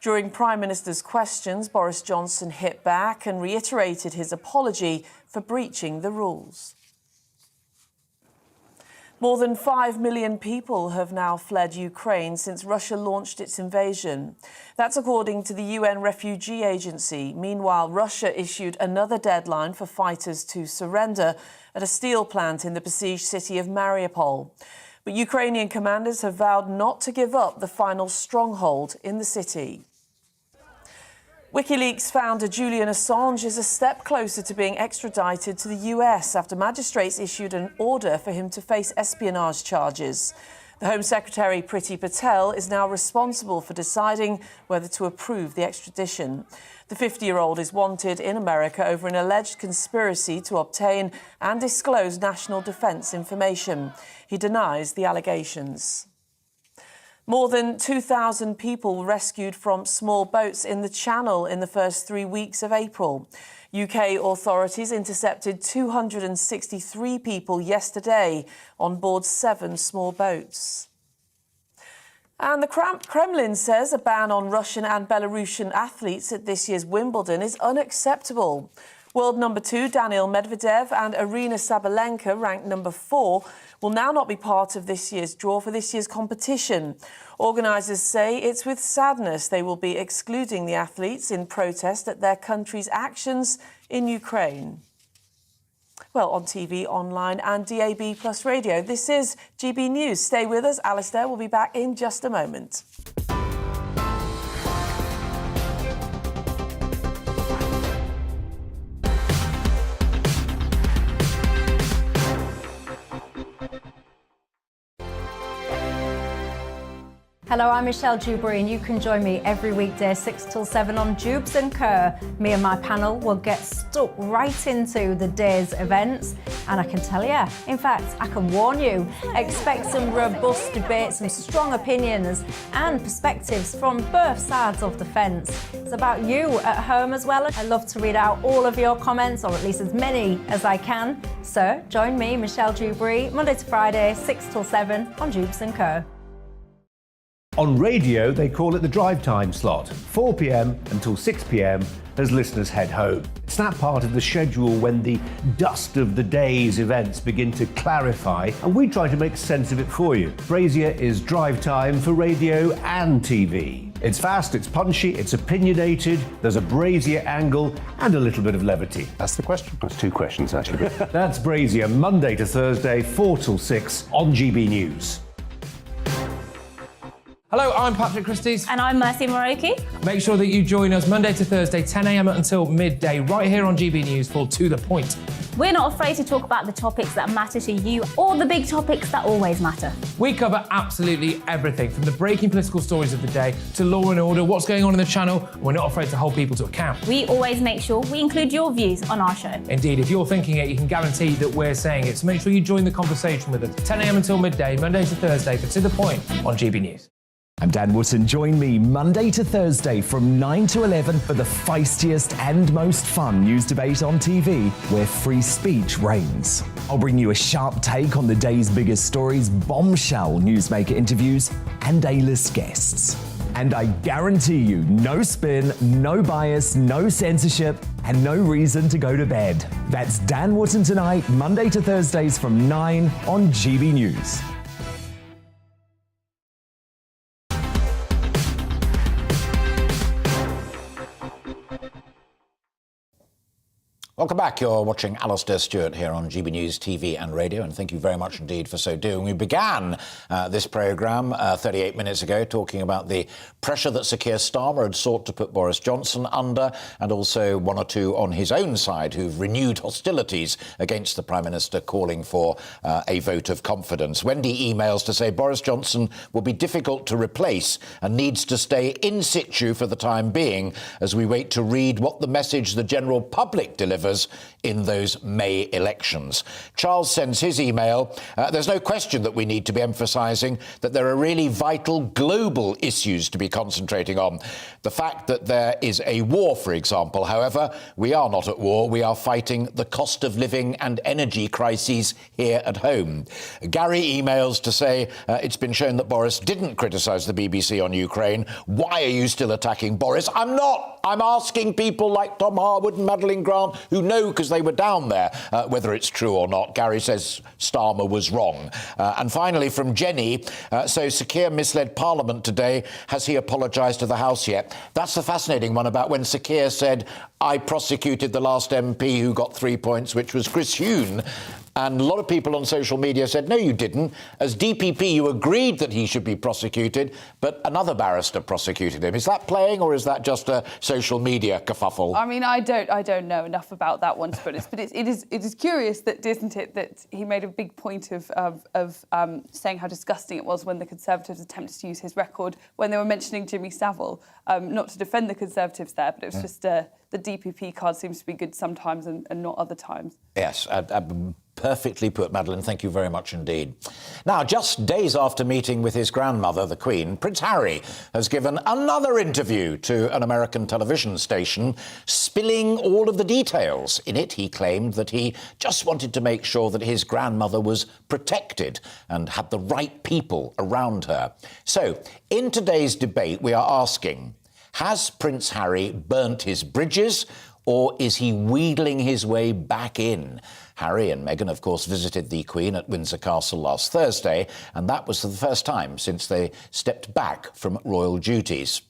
During Prime Minister's questions, Boris Johnson hit back and reiterated his apology for breaching the rules. More than 5 million people have now fled Ukraine since Russia launched its invasion. That's according to the UN Refugee Agency. Meanwhile, Russia issued another deadline for fighters to surrender at a steel plant in the besieged city of Mariupol. But Ukrainian commanders have vowed not to give up the final stronghold in the city. WikiLeaks founder Julian Assange is a step closer to being extradited to the US after magistrates issued an order for him to face espionage charges. The Home Secretary Priti Patel is now responsible for deciding whether to approve the extradition. The 50-year-old is wanted in America over an alleged conspiracy to obtain and disclose national defence information. He denies the allegations. More than 2,000 people rescued from small boats in the Channel in the first 3 weeks of April. UK authorities intercepted 263 people yesterday on board 7 small boats. And the Kremlin says a ban on Russian and Belarusian athletes at this year's Wimbledon is unacceptable. World number 2 Daniil Medvedev and Arina Sabalenka, ranked number 4, will now not be part of this year's draw for this year's competition. Organisers say it's with sadness they will be excluding the athletes in protest at their country's actions in Ukraine. Well, on TV, online and DAB plus radio, this is GB News. Stay with us. Alistair will be back in just a moment. Hello, I'm Michelle Dewberry, and you can join me every weekday 6 till 7 on Jubes and Kerr. Me and my panel will get stuck right into the day's events, and I can tell you, in fact, I can warn you, expect some robust debates, some strong opinions and perspectives from both sides of the fence. It's about you at home as well. I love to read out all of your comments, or at least as many as I can. So join me, Michelle Dewberry, Monday to Friday, 6 till 7 on Jubes and Kerr. On radio, they call it the drive time slot, 4 p.m. until 6 p.m. as listeners head home. It's that part of the schedule when the dust of the day's events begin to clarify, and we try to make sense of it for you. Brazier is drive time for radio and TV. It's fast, it's punchy, it's opinionated, there's a Brazier angle and a little bit of levity. That's the question. That's 2 questions, actually. That's Brazier, Monday to Thursday, 4 till 6 on GB News. Hello, I'm Patrick Christie's. And I'm Mercy Moroki. Make sure that you join us Monday to Thursday, 10 a.m. until midday, right here on GB News for To The Point. We're not afraid to talk about the topics that matter to you, or the big topics that always matter. We cover absolutely everything, from the breaking political stories of the day to law and order, what's going on in the channel. We're not afraid to hold people to account. We always make sure we include your views on our show. Indeed, if you're thinking it, you can guarantee that we're saying it. So make sure you join the conversation with us, 10 a.m. until midday, Monday to Thursday for To The Point on GB News. I'm Dan Wootton. Join me Monday to Thursday from 9 to 11 for the feistiest and most fun news debate on TV, where free speech reigns. I'll bring you a sharp take on the day's biggest stories, bombshell newsmaker interviews, and A-list guests. And I guarantee you, no spin, no bias, no censorship, and no reason to go to bed. That's Dan Wootton Tonight, Monday to Thursdays from 9 on GB News. Welcome back. You're watching Alastair Stewart here on GB News TV and radio, and thank you very much indeed for so doing. We began this programme 38 minutes ago talking about the pressure that Sir Keir Starmer had sought to put Boris Johnson under, and also one or two on his own side who've renewed hostilities against the Prime Minister, calling for a vote of confidence. Wendy emails to say Boris Johnson will be difficult to replace and needs to stay in situ for the time being as we wait to read what the message the general public delivers in those May elections. Charles sends his email. There's no question that we need to be emphasising that there are really vital global issues to be concentrating on. The fact that there is a war, for example. However, we are not at war. We are fighting the cost of living and energy crises here at home. Gary emails to say it's been shown that Boris didn't criticise the BBC on Ukraine. Why are you still attacking Boris? I'm not. I'm asking people like Tom Harwood and Madeleine Grant, who know because they were down there, whether it's true or not. Gary says Starmer was wrong. And finally, from Jenny, so Sir Keir misled Parliament today. Has he apologised to the House yet? That's the fascinating one about when Sir Keir said, I prosecuted the last MP who got 3 points, which was Chris Huhne. And a lot of people on social media said, no, you didn't. As DPP, you agreed that he should be prosecuted, but another barrister prosecuted him. Is that playing, or is that just a social media kerfuffle? I mean, I don't know enough about that one, to be honest. But it is curious, that isn't it, that he made a big point of saying how disgusting it was when the Conservatives attempted to use his record when they were mentioning Jimmy Savile. Not to defend the Conservatives there, but it was just the DPP card seems to be good sometimes and not other times. Yes, perfectly put, Madeleine. Thank you very much indeed. Now, just days after meeting with his grandmother, the Queen, Prince Harry has given another interview to an American television station, spilling all of the details. In it, he claimed that he just wanted to make sure that his grandmother was protected and had the right people around her. So, in today's debate, we are asking, has Prince Harry burnt his bridges, or is he wheedling his way back in? Harry and Meghan, of course, visited the Queen at Windsor Castle last Thursday, and that was for the first time since they stepped back from royal duties.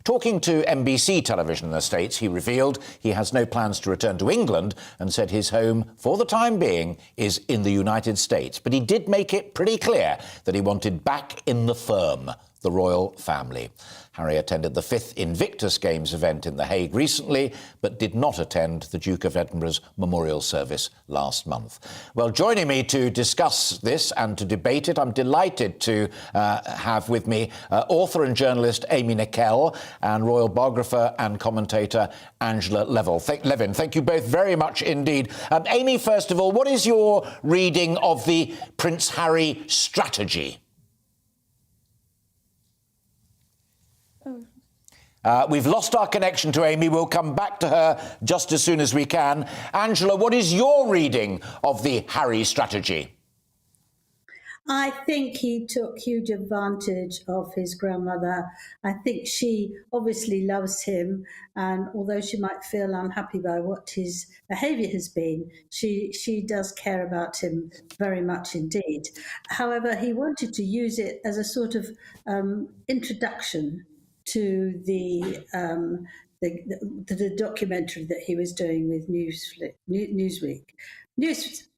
Talking to NBC television in the States, he revealed he has no plans to return to England and said his home, for the time being, is in the United States. But he did make it pretty clear that he wanted back in the firm, the royal family. Harry attended the 5th Invictus Games event in The Hague recently, but did not attend the Duke of Edinburgh's memorial service last month. Well, joining me to discuss this and to debate it, I'm delighted to have with me author and journalist Amy Nickel and royal biographer and commentator Angela Levin. Thank you both very much indeed. Amy, first of all, what is your reading of the Prince Harry strategy? We've lost our connection to Amy. We'll come back to her just as soon as we can. Angela, what is your reading of the Harry strategy? I think he took huge advantage of his grandmother. I think she obviously loves him, and although she might feel unhappy by what his behaviour has been, she does care about him very much indeed. However, he wanted to use it as a sort of introduction to the documentary that he was doing with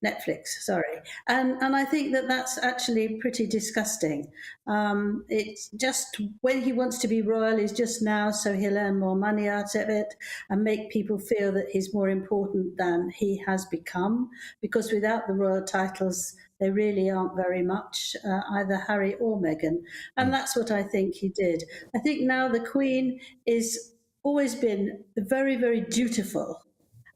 Netflix, sorry. And I think that that's actually pretty disgusting. It's just when he wants to be royal is just now, so he'll earn more money out of it and make people feel that he's more important than he has become, because without the royal titles, they really aren't very much, either Harry or Meghan. And that's what I think he did. I think now the Queen is always been very, very dutiful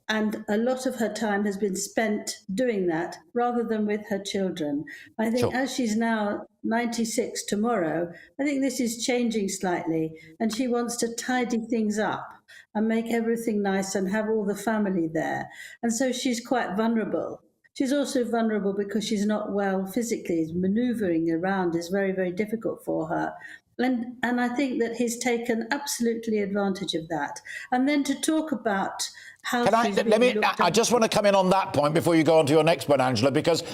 And a lot of her time has been spent doing that rather than with her children. I think as she's now 96 tomorrow, I think this is changing slightly, and she wants to tidy things up and make everything nice and have all the family there. And so she's quite vulnerable. She's also vulnerable because she's not well physically. Manoeuvring around is very, very difficult for her. And I think that he's taken absolutely advantage of that. And then to talk about how I just want to come in on that point before you go on to your next one, Angela, because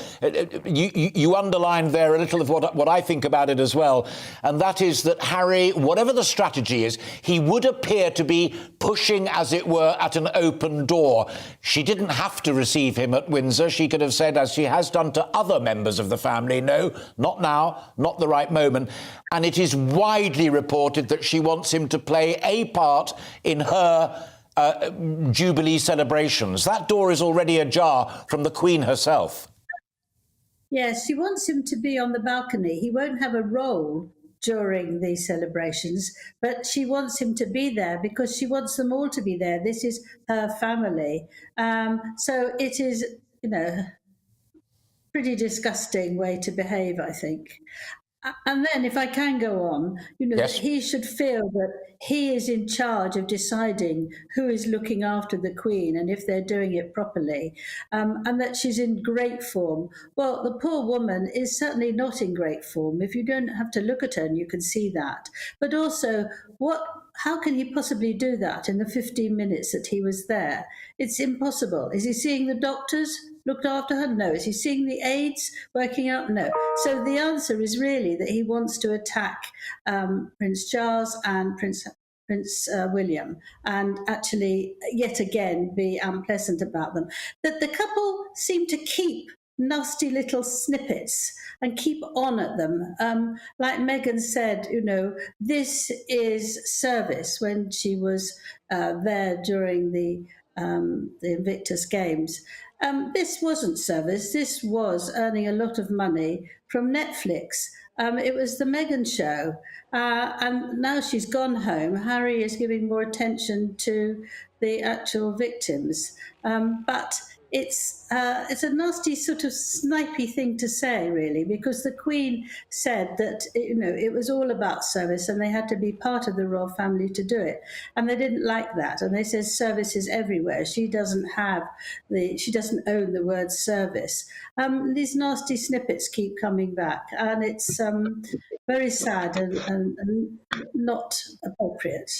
you underlined there a little of what I think about it as well, and that is that Harry, whatever the strategy is, he would appear to be pushing, as it were, at an open door. She didn't have to receive him at Windsor. She could have said, as she has done to other members of the family, no, not now, not the right moment. And it is widely reported that she wants him to play a part in her Jubilee celebrations. That door is already ajar from the Queen herself. Yes, she wants him to be on the balcony. He won't have a role during these celebrations, but she wants him to be there because she wants them all to be there. This is her family. So it is, pretty disgusting way to behave, I think. And then, if I can go on, that he should feel that he is in charge of deciding who is looking after the Queen and if they're doing it properly, and that she's in great form. Well, the poor woman is certainly not in great form. If you don't have to look at her, and you can see that. But also, how can he possibly do that in the 15 minutes that he was there? It's impossible. Is he seeing the doctors? Looked after her? No. Is he seeing the aides working out? No. So the answer is really that he wants to attack Prince Charles and Prince William, and actually yet again be unpleasant about them. That the couple seem to keep nasty little snippets and keep on at them. Like Meghan said, this is service when she was there during the Invictus Games. This wasn't service. This was earning a lot of money from Netflix. It was the Meghan show. And now she's gone home. Harry is giving more attention to the actual victims. But it's a nasty sort of snipey thing to say, really, because the Queen said that, it was all about service and they had to be part of the royal family to do it. And they didn't like that. And they said service is everywhere. She doesn't own the word service. These nasty snippets keep coming back. And it's very sad and not appropriate.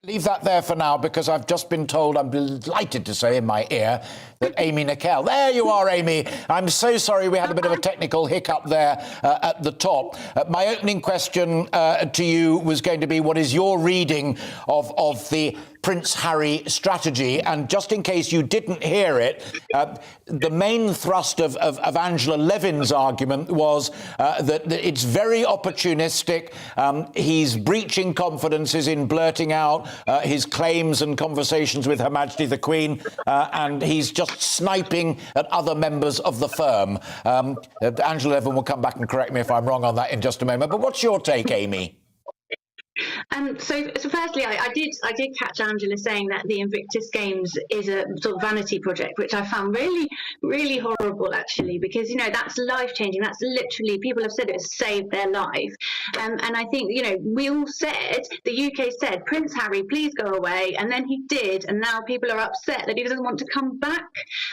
Leave that there for now, because I've just been told, I'm delighted to say in my ear, that Amy Nickel, there you are, Amy. I'm so sorry we had a bit of a technical hiccup there at the top. My opening question to you was going to be, what is your reading of the Prince Harry strategy? And just in case you didn't hear it, the main thrust of Angela Levin's argument was that it's very opportunistic. He's breaching confidences in blurting out his claims and conversations with Her Majesty the Queen, and he's just sniping at other members of the firm. Angela Levin will come back and correct me if I'm wrong on that in just a moment. But what's your take, Amy? So firstly, I did catch Angela saying that the Invictus Games is a sort of vanity project, which I found really, really horrible, actually, because, that's life-changing. That's literally, people have said it has saved their life. And I think, we all said, the UK said, Prince Harry, please go away. And then he did. And now people are upset that he doesn't want to come back.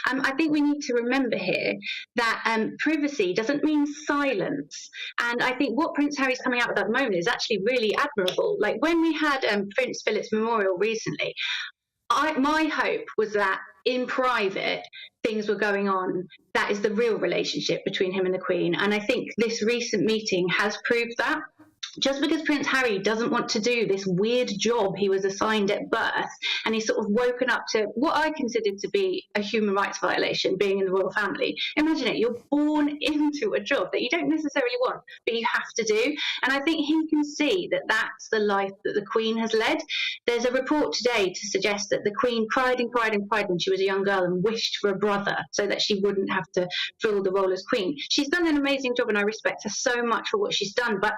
I think we need to remember here that privacy doesn't mean silence. And I think what Prince Harry's coming out with at the moment is actually really admirable. Like when we had Prince Philip's memorial recently, my hope was that in private things were going on. That is the real relationship between him and the Queen. And I think this recent meeting has proved that. Just because Prince Harry doesn't want to do this weird job he was assigned at birth, and he's sort of woken up to what I considered to be a human rights violation, being in the royal family. Imagine it, you're born into a job that you don't necessarily want, but you have to do. And I think he can see that that's the life that the Queen has led. There's a report today to suggest that the Queen cried and cried and cried when she was a young girl and wished for a brother so that she wouldn't have to fill the role as Queen. She's done an amazing job and I respect her so much for what she's done, but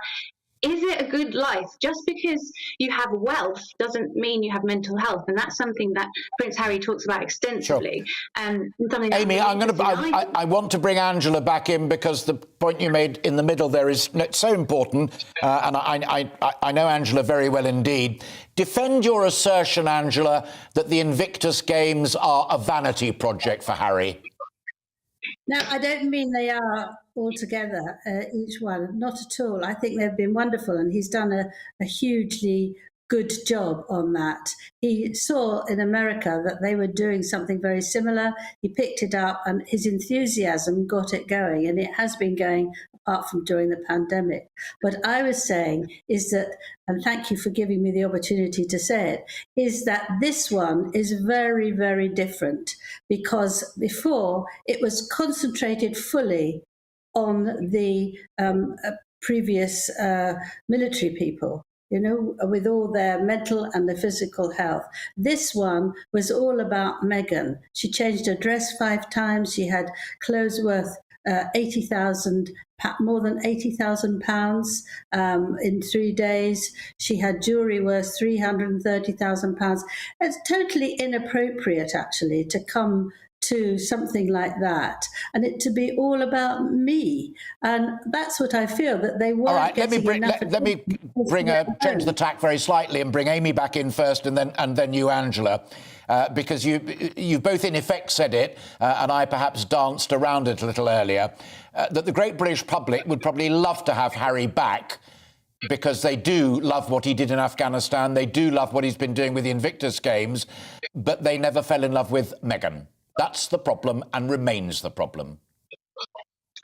Is it a good life? Just because you have wealth doesn't mean you have mental health, and that's something that Prince Harry talks about extensively. And something Amy, I want to bring Angela back in because the point you made in the middle there is so important, and I know Angela very well indeed. Defend your assertion, Angela, that the Invictus Games are a vanity project for Harry. No, I don't mean they are altogether, each one. Not at all. I think they've been wonderful, and he's done a hugely good job on that. He saw in America that they were doing something very similar. He picked it up, and his enthusiasm got it going, and it has been going apart from during the pandemic. What I was saying is that, and thank you for giving me the opportunity to say it, is that this one is very, very different, because before it was concentrated fully on the previous military people, you know, with all their mental and their physical health. This one was all about Meghan. She changed her dress 5 times. She had clothes worth more than £80,000 in 3 days. She had jewellery worth £330,000. It's totally inappropriate, actually, to come to something like that, and it to be all about me. And that's what I feel, that they weren't. All right, let me change the tack very slightly and bring Amy back in first, and then you, Angela, because you both in effect said it, and I perhaps danced around it a little earlier, that the great British public would probably love to have Harry back, because they do love what he did in Afghanistan, they do love what he's been doing with the Invictus Games, but they never fell in love with Meghan. That's the problem, and remains the problem.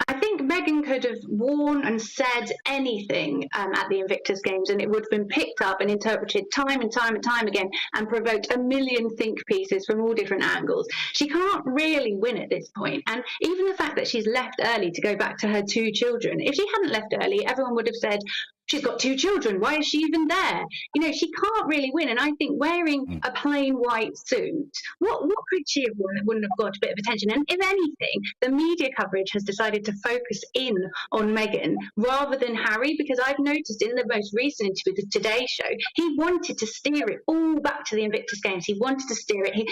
I think Meghan could have worn and said anything at the Invictus Games, and it would have been picked up and interpreted time and time and time again, and provoked a million think pieces from all different angles. She can't really win at this point. And even the fact that she's left early to go back to her 2 children, if she hadn't left early, everyone would have said, she's got 2 children, why is she even there? You know, she can't really win. And I think wearing a plain white suit, what could she have worn that wouldn't have got a bit of attention? And if anything, the media coverage has decided to focus in on Meghan rather than Harry, because I've noticed in the most recent interview with the Today Show, he wanted to steer it all back to the Invictus Games. He wanted to steer it.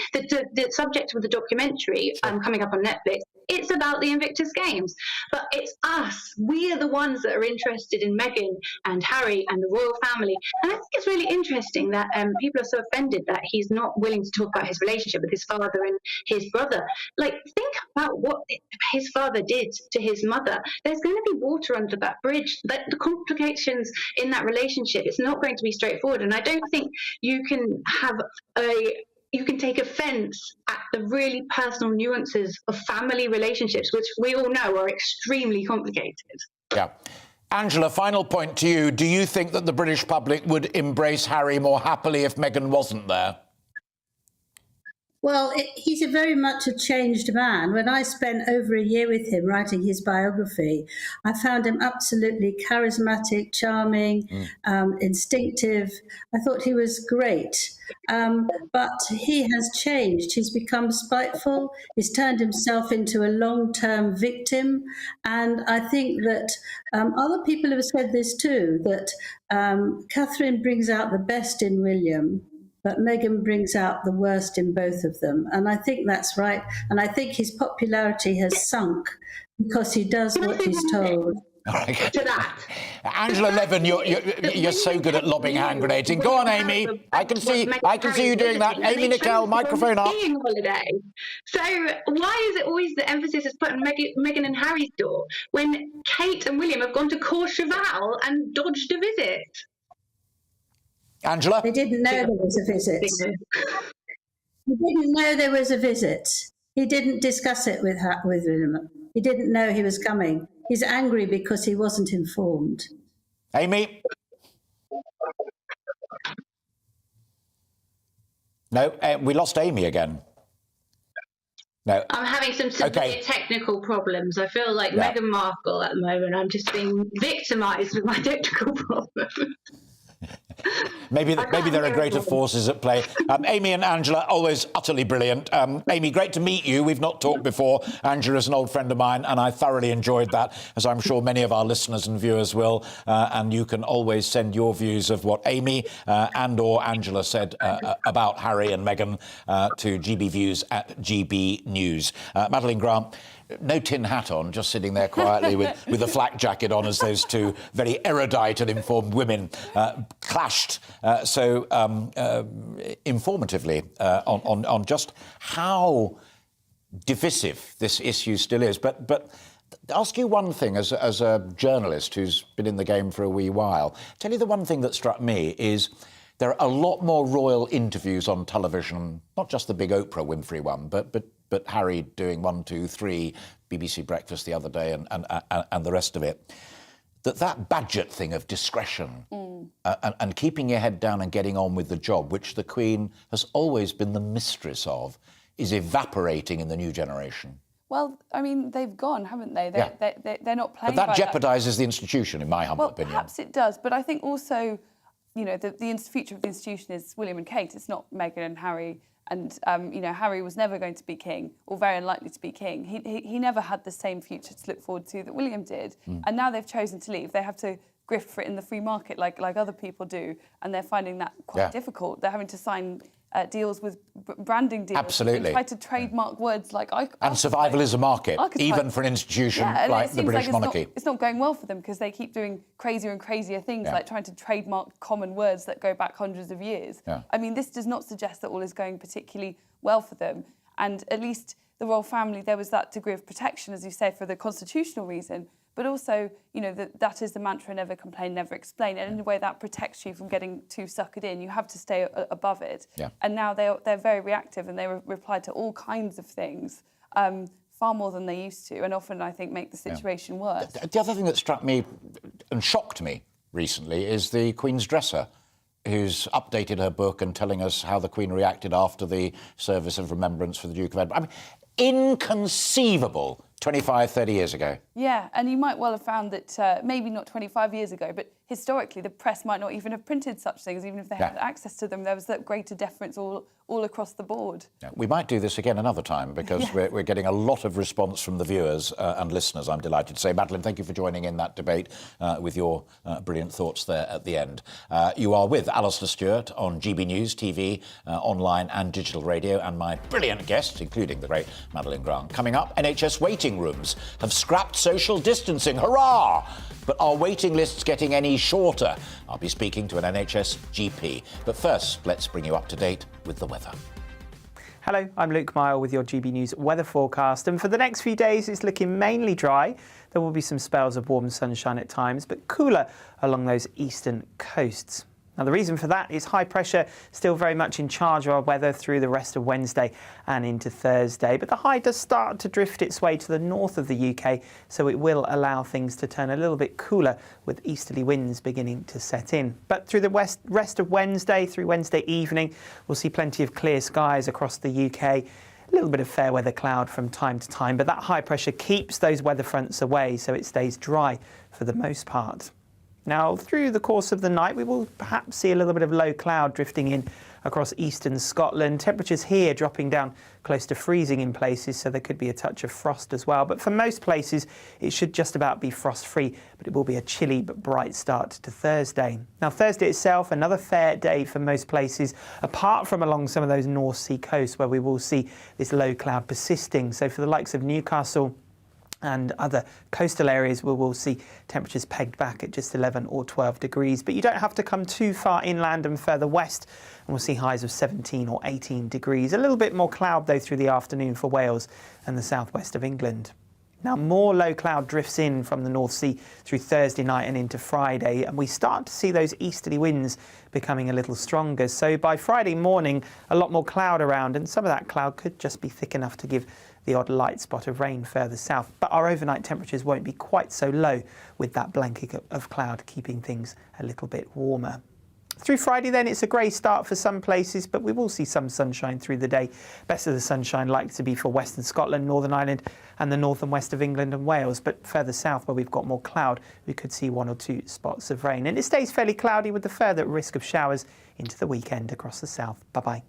The subject of the documentary coming up on Netflix, it's about the Invictus Games. But it's us. We are the ones that are interested in Meghan and Harry and the royal family. And I think it's really interesting that people are so offended that he's not willing to talk about his relationship with his father and his brother. Like, think about what his father did to his mother. There's going to be water under that bridge. The complications in that relationship, it's not going to be straightforward. And I don't think you can take offence at the really personal nuances of family relationships, which we all know are extremely complicated. Yeah. Angela, final point to you. Do you think that the British public would embrace Harry more happily if Meghan wasn't there? Well, he's a very much a changed man. When I spent over a year with him writing his biography, I found him absolutely charismatic, charming, instinctive. I thought he was great. But he has changed. He's become spiteful. He's turned himself into a long-term victim. And I think that other people have said this too, that Catherine brings out the best in William, but Meghan brings out the worst in both of them. And I think that's right. And I think his popularity has sunk because he does what he's told. To that. Angela Levin, you're so good at lobbing hand grenading. Go on, Amy. I can see you doing that. Amy Nicole, microphone up. Holiday. So why is it always the emphasis is put on Meghan and Harry's door when Kate and William have gone to Courchevel and dodged a visit? Angela? They didn't know there was a visit. He didn't know there was a visit. He didn't discuss it with William. He didn't know he was coming. He's angry because he wasn't informed. Amy? No, we lost Amy again. No. I'm having some severe technical problems. I feel like Meghan Markle at the moment. I'm just being victimised with my technical problems. Maybe there are greater forces at play. Amy and Angela, always utterly brilliant. Amy, great to meet you. We've not talked before. Angela is an old friend of mine, and I thoroughly enjoyed that, as I'm sure many of our listeners and viewers will. And you can always send your views of what Amy and or Angela said about Harry and Meghan to GBViews at GBNews. Madeleine Grant, no tin hat on, just sitting there quietly with a flak jacket on, as those two very erudite and informed women clashed so informatively on just how divisive this issue still is. But ask you one thing as a journalist who's been in the game for a wee while. Tell you the one thing that struck me is there are a lot more royal interviews on television, not just the big Oprah Winfrey one, but Harry doing 1, 2, 3, BBC Breakfast the other day and the rest of it. That Badgett thing of discretion and keeping your head down and getting on with the job, which the Queen has always been the mistress of, is evaporating in the new generation. Well, I mean, they've gone, haven't they? They're not playing. But that jeopardises the institution, in my humble opinion. Perhaps it does, but I think also, you know, the future of the institution is William and Kate. It's not Meghan and Harry. And, you know, Harry was never going to be king, or very unlikely to be king. He never had the same future to look forward to that William did. And now they've chosen to leave. They have to grift for it in the free market like other people do, and they're finding that quite difficult. They're having to sign deals with branding deals. Absolutely. And try to trademark words like... And survival is a market, even for an institution like the British monarchy. It's not going well for them because they keep doing crazier and crazier things, like trying to trademark common words that go back hundreds of years. I mean, this does not suggest that all is going particularly well for them. And at least the royal family, there was that degree of protection, as you say, for the constitutional reason. But also, you know, that is the mantra: never complain, never explain. And in a way, that protects you from getting too suckered in. You have to stay above it. And now they're very reactive, and they reply to all kinds of things, far more than they used to, and often, I think, make the situation worse. The other thing that struck me and shocked me recently is the Queen's dresser, who's updated her book and telling us how the Queen reacted after the service of remembrance for the Duke of Edinburgh. I mean, inconceivable 25, 30 years ago. Yeah, and you might well have found that maybe not 25 years ago, but historically the press might not even have printed such things, even if they had access to them. There was that greater deference all across the board. We might do this again another time, because we're getting a lot of response from the viewers and listeners, I'm delighted to say. Madeleine, thank you for joining in that debate with your brilliant thoughts there at the end. You are with Alistair Stewart on GB News, TV, online and digital radio, and my brilliant guests, including the great Madeleine Grant. Coming up, NHS waiting rooms have scrapped social distancing. Hurrah! But are waiting lists getting any shorter? I'll be speaking to an NHS GP. But first, let's bring you up to date with the weather. Hello, I'm Luke Mile with your GB News weather forecast. And for the next few days, it's looking mainly dry. There will be some spells of warm sunshine at times, but cooler along those eastern coasts. Now, the reason for that is high pressure still very much in charge of our weather through the rest of Wednesday and into Thursday. But the high does start to drift its way to the north of the UK, so it will allow things to turn a little bit cooler with easterly winds beginning to set in. But through the rest of Wednesday, through Wednesday evening, we'll see plenty of clear skies across the UK. A little bit of fair weather cloud from time to time, but that high pressure keeps those weather fronts away, so it stays dry for the most part. Now, through the course of the night, we will perhaps see a little bit of low cloud drifting in across eastern Scotland. Temperatures here dropping down close to freezing in places, so there could be a touch of frost as well. But for most places, it should just about be frost-free, but it will be a chilly but bright start to Thursday. Now, Thursday itself, another fair day for most places, apart from along some of those North Sea coasts where we will see this low cloud persisting. So for the likes of Newcastle and other coastal areas, we will see temperatures pegged back at just 11 or 12 degrees. But you don't have to come too far inland and further west, and we'll see highs of 17 or 18 degrees. A little bit more cloud, though, through the afternoon for Wales and the southwest of England. Now, more low cloud drifts in from the North Sea through Thursday night and into Friday, and we start to see those easterly winds becoming a little stronger. So by Friday morning, a lot more cloud around, and some of that cloud could just be thick enough to give the odd light spot of rain further south. But our overnight temperatures won't be quite so low, with that blanket of cloud keeping things a little bit warmer. Through Friday then, it's a grey start for some places, but we will see some sunshine through the day. Best of the sunshine likely to be for Western Scotland, Northern Ireland and the north and west of England and Wales, but further south where we've got more cloud, we could see 1 or 2 spots of rain. And it stays fairly cloudy with the further risk of showers into the weekend across the south. Bye-bye.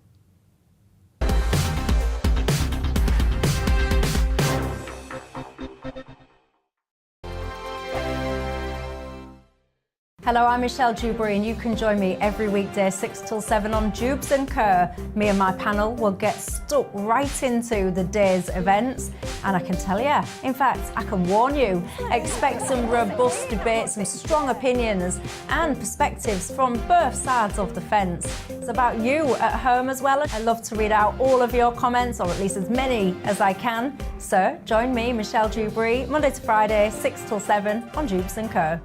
Hello, I'm Michelle Dewberry and you can join me every weekday 6 till 7 on Jubes and Kerr. Me and my panel will get stuck right into the day's events and I can tell you, in fact, I can warn you, expect some robust debates, some strong opinions and perspectives from both sides of the fence. It's about you at home as well. I love to read out all of your comments, or at least as many as I can. So join me, Michelle Dewberry, Monday to Friday, 6 till 7 on Jubes and Kerr.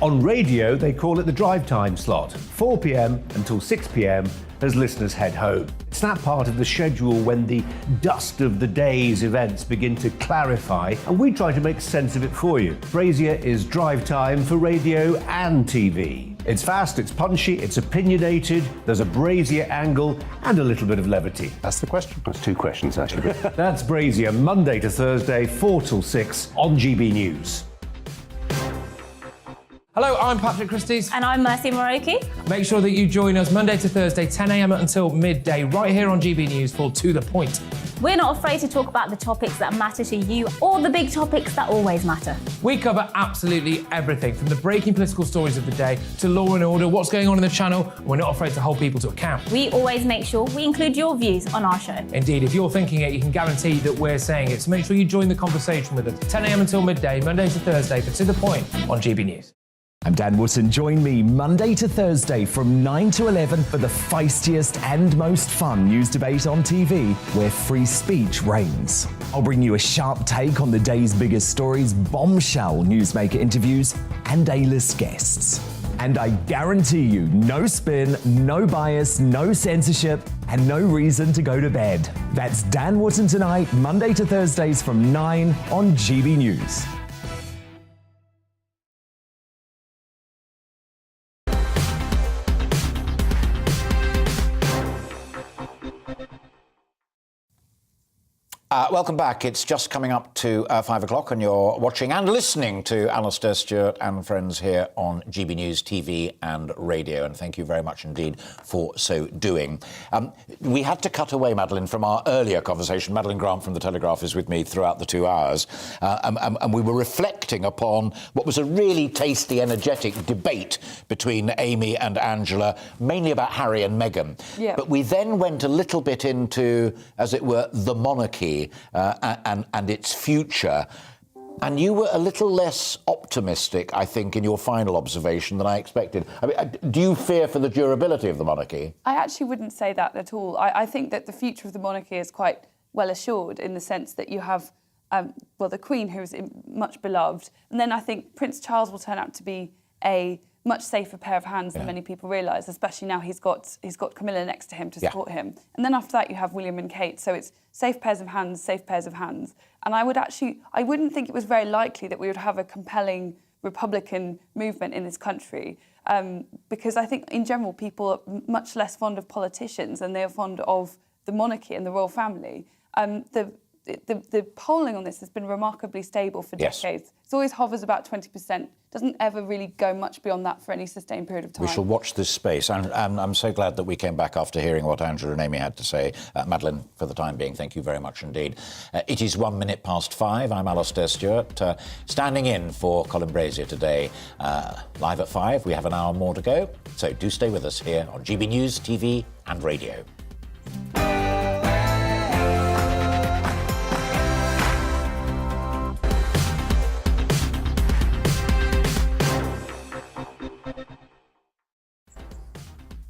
On radio, they call it the drive time slot, 4 p.m. until 6 p.m. as listeners head home. It's that part of the schedule when the dust of the day's events begin to clarify, and we try to make sense of it for you. Brazier is drive time for radio and TV. It's fast, it's punchy, it's opinionated, there's a Brazier angle and a little bit of levity. That's the question. That's 2 questions, actually. That's Brazier, Monday to Thursday, 4 till 6 on GB News. Hello, I'm Patrick Christie's. And I'm Mercy Moroki. Make sure that you join us Monday to Thursday, 10 a.m. until midday, right here on GB News for To The Point. We're not afraid to talk about the topics that matter to you or the big topics that always matter. We cover absolutely everything, from the breaking political stories of the day to law and order, what's going on in the channel. We're not afraid to hold people to account. We always make sure we include your views on our show. Indeed, if you're thinking it, you can guarantee that we're saying it. So make sure you join the conversation with us, 10 a.m. until midday, Monday to Thursday, for To The Point on GB News. I'm Dan Wootton. Join me Monday to Thursday from 9 to 11 for the feistiest and most fun news debate on TV, where free speech reigns. I'll bring you a sharp take on the day's biggest stories, bombshell newsmaker interviews, and A-list guests. And I guarantee you, no spin, no bias, no censorship, and no reason to go to bed. That's Dan Wootton tonight, Monday to Thursdays from 9 on GB News. Welcome back. It's just coming up to 5 o'clock and you're watching and listening to Alastair Stewart and friends here on GB News TV and radio, and thank you very much indeed for so doing. We had to cut away, Madeleine, from our earlier conversation. Madeleine Grant from The Telegraph is with me throughout the 2 hours, and we were reflecting upon what was a really tasty, energetic debate between Amy and Angela, mainly about Harry and Meghan. Yeah. But we then went a little bit into, as it were, the monarchy and its future. And you were a little less optimistic, I think, in your final observation than I expected. I mean, do you fear for the durability of the monarchy? I actually wouldn't say that at all. I think that the future of the monarchy is quite well assured, in the sense that you have, the Queen, who is much beloved, and then I think Prince Charles will turn out to be a much safer pair of hands than many people realise, especially now he's got Camilla next to him to support him. And then after that you have William and Kate, so it's safe pairs of hands, safe pairs of hands. And I wouldn't think it was very likely that we would have a compelling Republican movement in this country, because I think in general people are much less fond of politicians than they are fond of the monarchy and the royal family. The polling on this has been remarkably stable for decades. It always hovers about 20%, doesn't ever really go much beyond that for any sustained period of time. We shall watch this space, and I'm so glad that we came back after hearing what Angela and Amy had to say. Madeleine, for the time being, thank you very much indeed. It is 1 minute past 5. I'm Alastair Stewart, standing in for Colin Brazier today. Live at 5, we have an hour more to go, so do stay with us here on GB News, TV and radio.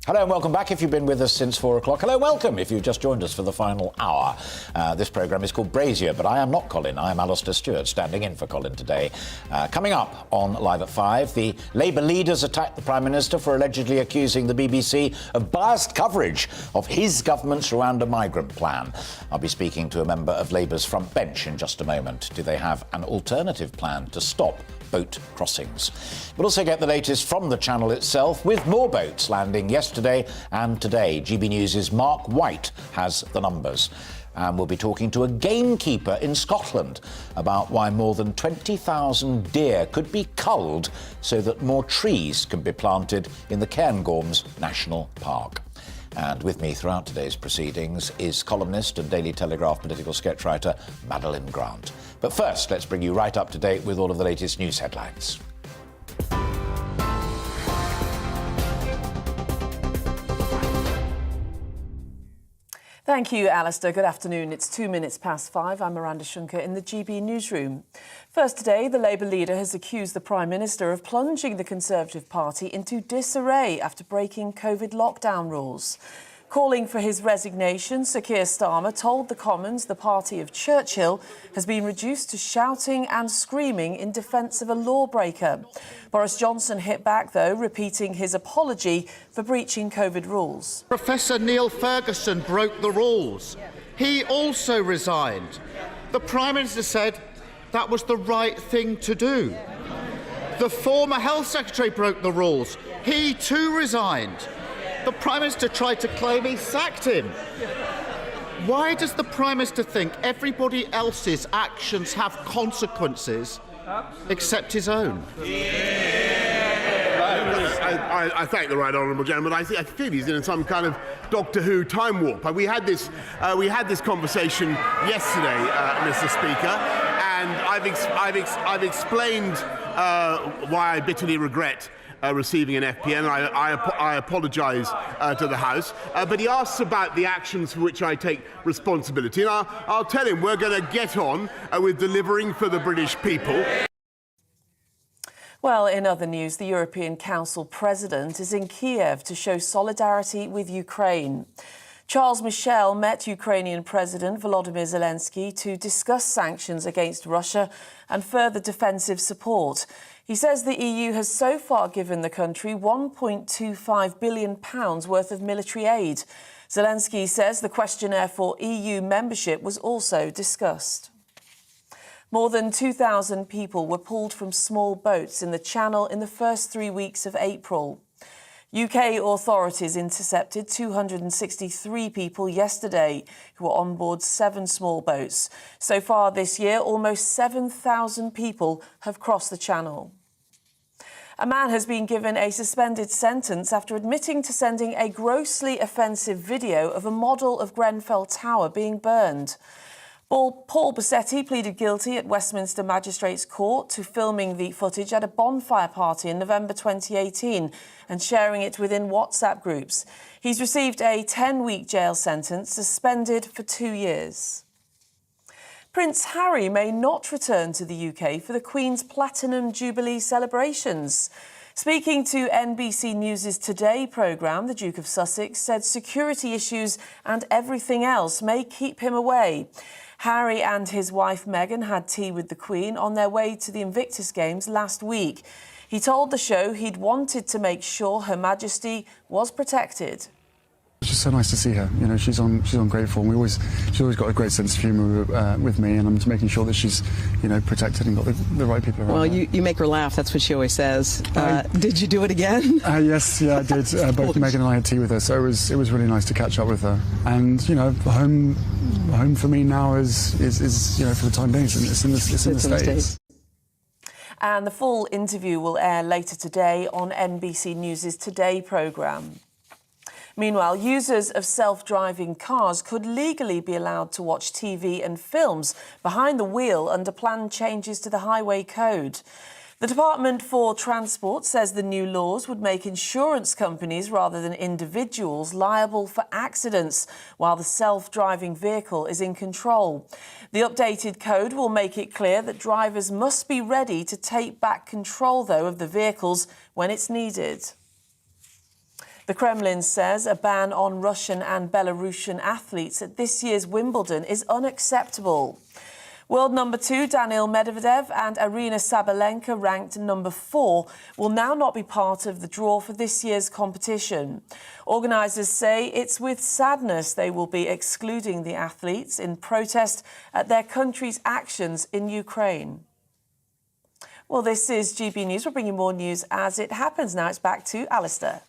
Hello and welcome back if you've been with us since 4 o'clock. Hello, welcome if you've just joined us for the final hour. This programme is called Brazier, but I am not Colin. I am Alistair Stewart, standing in for Colin today. Coming up on Live at 5, the Labour leaders attacked the Prime Minister for allegedly accusing the BBC of biased coverage of his government's Rwanda migrant plan. I'll be speaking to a member of Labour's front bench in just a moment. Do they have an alternative plan to stop boat crossings? We'll also get the latest from the channel itself, with more boats landing yesterday and today. GB News' Mark White has the numbers. And we'll be talking to a gamekeeper in Scotland about why more than 20,000 deer could be culled so that more trees can be planted in the Cairngorms National Park. And with me throughout today's proceedings is columnist and Daily Telegraph political sketch writer Madeline Grant. But first, let's bring you right up to date with all of the latest news headlines. Thank you, Alistair. Good afternoon. It's 2 minutes past 5. I'm Miranda Shunker in the GB newsroom. First today, the Labour leader has accused the Prime Minister of plunging the Conservative Party into disarray after breaking COVID lockdown rules. Calling for his resignation, Sir Keir Starmer told the Commons the party of Churchill has been reduced to shouting and screaming in defence of a lawbreaker. Boris Johnson hit back, though, repeating his apology for breaching COVID rules. Professor Neil Ferguson broke the rules. He also resigned. The Prime Minister said that was the right thing to do. The former Health Secretary broke the rules. He too resigned. The Prime Minister tried to claim he sacked him. Why does the Prime Minister think everybody else's actions have consequences except his own? I thank the right honourable gentleman. I feel he's in some kind of Doctor Who time warp. We had this conversation yesterday, Mr. Speaker, and I've explained why I bitterly regret receiving an FPN. I apologise to the House, but he asks about the actions for which I take responsibility, and I'll tell him we're going to get on with delivering for the British people. Well, in other news, the European Council President is in Kiev to show solidarity with Ukraine. Charles Michel met Ukrainian President Volodymyr Zelensky to discuss sanctions against Russia and further defensive support. He says the EU has so far given the country £1.25 billion worth of military aid. Zelensky says the questionnaire for EU membership was also discussed. More than 2,000 people were pulled from small boats in the Channel in the first 3 weeks of April. UK authorities intercepted 263 people yesterday who were on board 7 small boats. So far this year, almost 7,000 people have crossed the Channel. A man has been given a suspended sentence after admitting to sending a grossly offensive video of a model of Grenfell Tower being burned. Paul Bassetti pleaded guilty at Westminster Magistrates Court to filming the footage at a bonfire party in November 2018 and sharing it within WhatsApp groups. He's received a 10-week jail sentence, suspended for 2 years. Prince Harry may not return to the UK for the Queen's Platinum Jubilee celebrations. Speaking to NBC News' Today programme, the Duke of Sussex said security issues and everything else may keep him away. Harry and his wife Meghan had tea with the Queen on their way to the Invictus Games last week. He told the show he'd wanted to make sure Her Majesty was protected. It's just so nice to see her. You know, she's on great form. She's always got a great sense of humour with me, and I'm just making sure that she's, you know, protected and got the right people around. Well, you make her laugh. That's what she always says. Did you do it again? Yes, yeah, I did. Both Meghan and I had tea with her, so it was really nice to catch up with her. And you know, home for me now is you know, for the time being, it's in the States. And the full interview will air later today on NBC News' Today programme. Meanwhile, users of self-driving cars could legally be allowed to watch TV and films behind the wheel under planned changes to the Highway Code. The Department for Transport says the new laws would make insurance companies rather than individuals liable for accidents while the self-driving vehicle is in control. The updated code will make it clear that drivers must be ready to take back control, though, of the vehicles when it's needed. The Kremlin says a ban on Russian and Belarusian athletes at this year's Wimbledon is unacceptable. World number 2 Daniil Medvedev and Aryna Sabalenka, ranked number 4, will now not be part of the draw for this year's competition. Organisers say it's with sadness they will be excluding the athletes in protest at their country's actions in Ukraine. Well, this is GB News. We'll bring you more news as it happens. Now it's back to Alistair.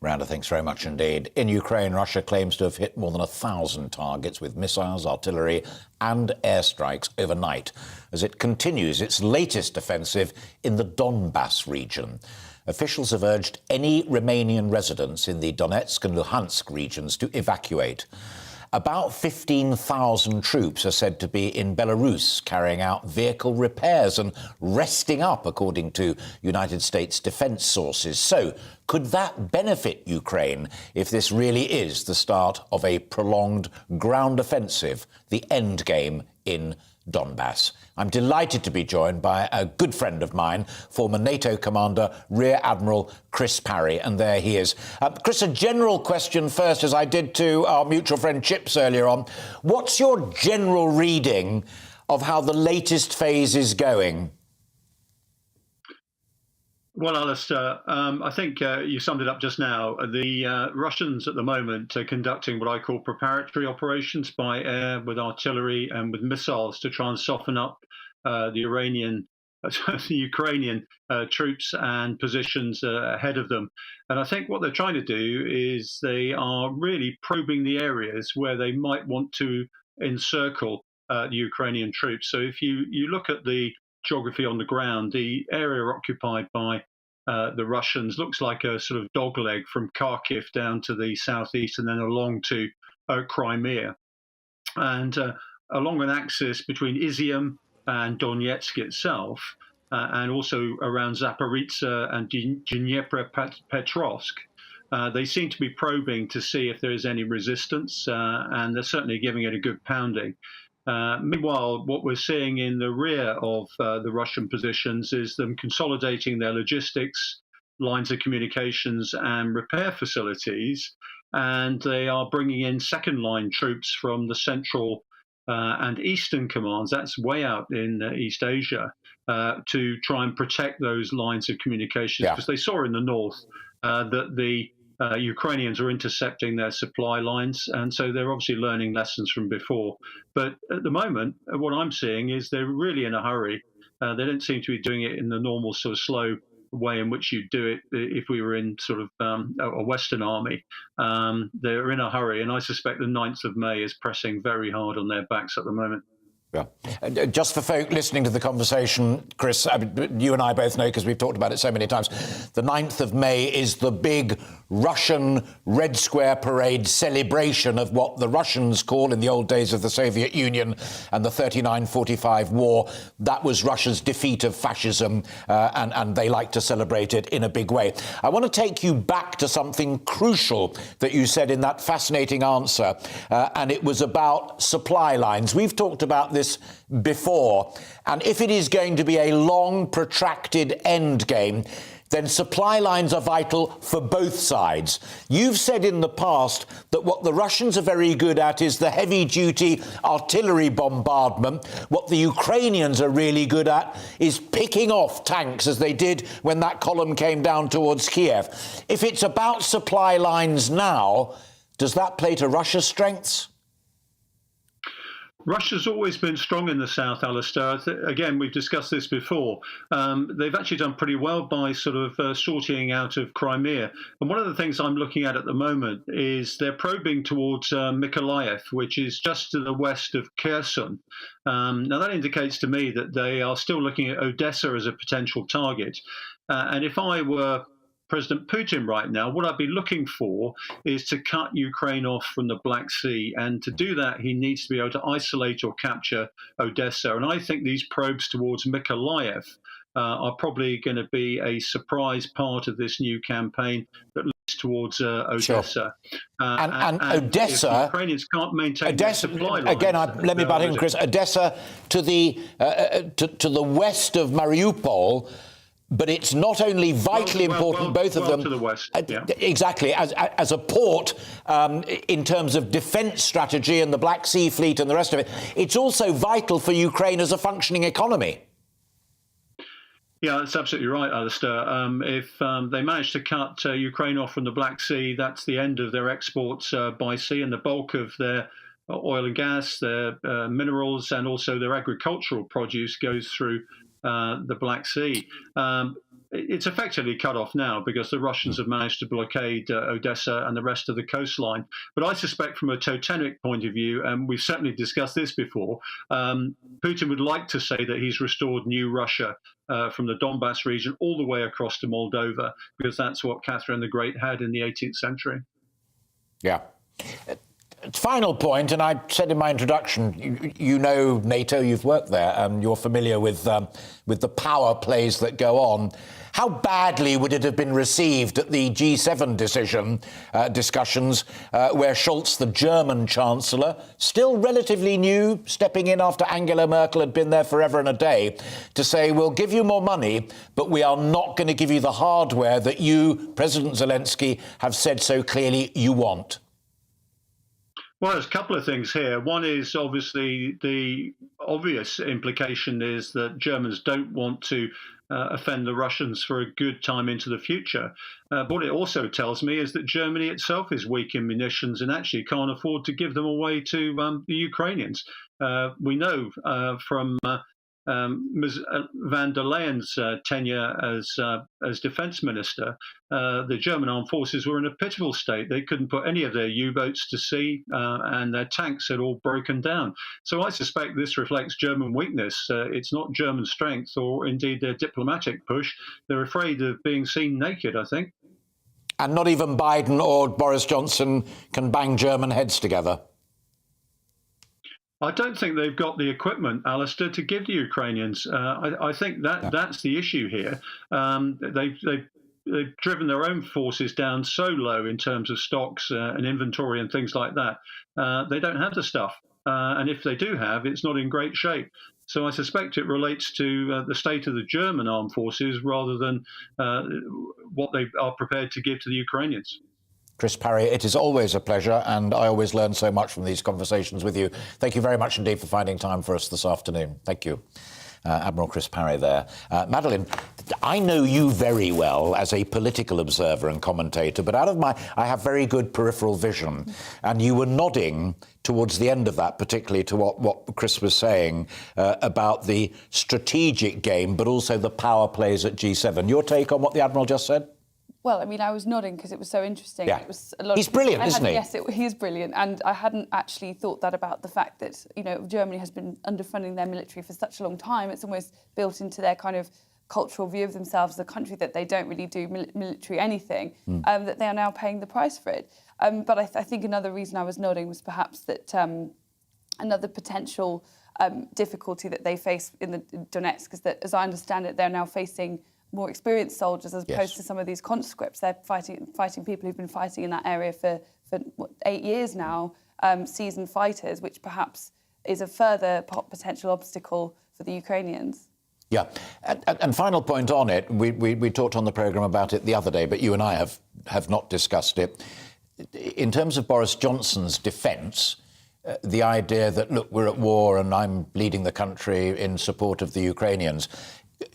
Miranda, thanks very much indeed. In Ukraine, Russia claims to have hit more than 1,000 targets with missiles, artillery and airstrikes overnight as it continues its latest offensive in the Donbass region. Officials have urged any Romanian residents in the Donetsk and Luhansk regions to evacuate. About 15,000 troops are said to be in Belarus carrying out vehicle repairs and resting up, according to United States defence sources. So, could that benefit Ukraine if this really is the start of a prolonged ground offensive, the end game in Donbass? I'm delighted to be joined by a good friend of mine, former NATO commander, Rear Admiral Chris Parry, and there he is. Chris, a general question first, as I did to our mutual friend Chips earlier on. What's your general reading of how the latest phase is going? Well, Alistair, I think you summed it up just now. The Russians at the moment are conducting what I call preparatory operations by air with artillery and with missiles to try and soften up the Ukrainian troops and positions ahead of them. And I think what they're trying to do is they are really probing the areas where they might want to encircle the Ukrainian troops. So if you look at the geography on the ground, the area occupied by the Russians looks like a sort of dogleg from Kharkiv down to the southeast and then along to Crimea. And along an axis between Izium and Donetsk itself, and also around Zaporizhzhia and Dnipropetrovsk, they seem to be probing to see if there is any resistance, and they're certainly giving it a good pounding. Meanwhile, what we're seeing in the rear of the Russian positions is them consolidating their logistics, lines of communications and repair facilities, and they are bringing in second-line troops from the central and eastern commands, that's way out in East Asia, to try and protect those lines of communications, because they saw in the north that the Ukrainians are intercepting their supply lines, and so they're obviously learning lessons from before. But at the moment, what I'm seeing is they're really in a hurry. They don't seem to be doing it in the normal sort of slow way in which you do it if we were in sort of a Western army. They're in a hurry, and I suspect the 9th of May is pressing very hard on their backs at the moment. Yeah. Just for folk listening to the conversation, Chris, you and I both know, because we've talked about it so many times, the 9th of May is the big Russian Red Square Parade celebration of what the Russians call, in the old days of the Soviet Union and the 39-45 war, that was Russia's defeat of fascism, and they like to celebrate it in a big way. I want to take you back to something crucial that you said in that fascinating answer, and it was about supply lines. We've talked about this before, and if it is going to be a long, protracted end game, then supply lines are vital for both sides. You've said in the past that what the Russians are very good at is the heavy-duty artillery bombardment. What the Ukrainians are really good at is picking off tanks, as they did when that column came down towards Kiev. If it's about supply lines now, does that play to Russia's strengths? Russia's always been strong in the south, Alistair. Again, we've discussed this before. They've actually done pretty well by sort of sorting out of Crimea. And one of the things I'm looking at the moment is they're probing towards Mykolaiv, which is just to the west of Kherson. Now, that indicates to me that they are still looking at Odessa as a potential target. And if I were President Putin right now, what I'd be looking for is to cut Ukraine off from the Black Sea. And to do that, he needs to be able to isolate or capture Odessa. And I think these probes towards Mykolaiv are probably going to be a surprise part of this new campaign that towards Odessa. Sure. And Odessa, if Ukrainians can't maintain Odessa, their supply lines, again, let me butt in, Chris. Odessa to the west of Mariupol. But it's not only vitally important, both of them, to the west, exactly, as a port in terms of defence strategy and the Black Sea Fleet and the rest of it. It's also vital for Ukraine as a functioning economy. Yeah, that's absolutely right, Alistair. If they manage to cut Ukraine off from the Black Sea, that's the end of their exports by sea, and the bulk of their oil and gas, their minerals, and also their agricultural produce goes through the Black Sea. It's effectively cut off now because the Russians have managed to blockade Odessa and the rest of the coastline. But I suspect from a totemic point of view, and we've certainly discussed this before, Putin would like to say that he's restored new Russia from the Donbass region all the way across to Moldova, because that's what Catherine the Great had in the 18th century. Yeah. Final point, and I said in my introduction, you know NATO, you've worked there, and you're familiar with the power plays that go on. How badly would it have been received at the G7 discussions where Scholz, the German Chancellor, still relatively new, stepping in after Angela Merkel had been there forever and a day, to say, we'll give you more money, but we are not going to give you the hardware that you, President Zelensky, have said so clearly you want? Well, there's a couple of things here. One is obviously the obvious implication is that Germans don't want to offend the Russians for a good time into the future. But what it also tells me is that Germany itself is weak in munitions and actually can't afford to give them away to the Ukrainians. We know from Ms. van der Leyen's tenure as defence minister, the German armed forces were in a pitiable state. They couldn't put any of their U-boats to sea, and their tanks had all broken down. So I suspect this reflects German weakness. It's not German strength or indeed their diplomatic push. They're afraid of being seen naked, I think. And not even Biden or Boris Johnson can bang German heads together. I don't think they've got the equipment, Alistair, to give the Ukrainians. I think that's the issue here. They've driven their own forces down so low in terms of stocks and inventory and things like that. They don't have the stuff. And if they do have, it's not in great shape. So I suspect it relates to the state of the German armed forces rather than what they are prepared to give to the Ukrainians. Chris Parry, it is always a pleasure, and I always learn so much from these conversations with you. Thank you very much indeed for finding time for us this afternoon. Thank you. Admiral Chris Parry there. Madeleine, I know you very well as a political observer and commentator, but I have very good peripheral vision, and you were nodding towards the end of that, particularly to what Chris was saying about the strategic game, but also the power plays at G7. Your take on what the Admiral just said? Well, I mean, I was nodding because it was so interesting. Yeah. It was a lot He's brilliant, isn't he? Yes, he is brilliant. And I hadn't actually thought that about the fact that, Germany has been underfunding their military for such a long time. It's almost built into their kind of cultural view of themselves as a country that they don't really do military anything, that they are now paying the price for it. But I think another reason I was nodding was perhaps that another potential difficulty that they face in the Donetsk is that, as I understand it, they're now facing more experienced soldiers as opposed to some of these conscripts. They're fighting people who've been fighting in that area for 8 years now, seasoned fighters, which perhaps is a further potential obstacle for the Ukrainians. Yeah, and final point on it, we talked on the programme about it the other day, but you and I have not discussed it. In terms of Boris Johnson's defence, the idea that, look, we're at war and I'm leading the country in support of the Ukrainians,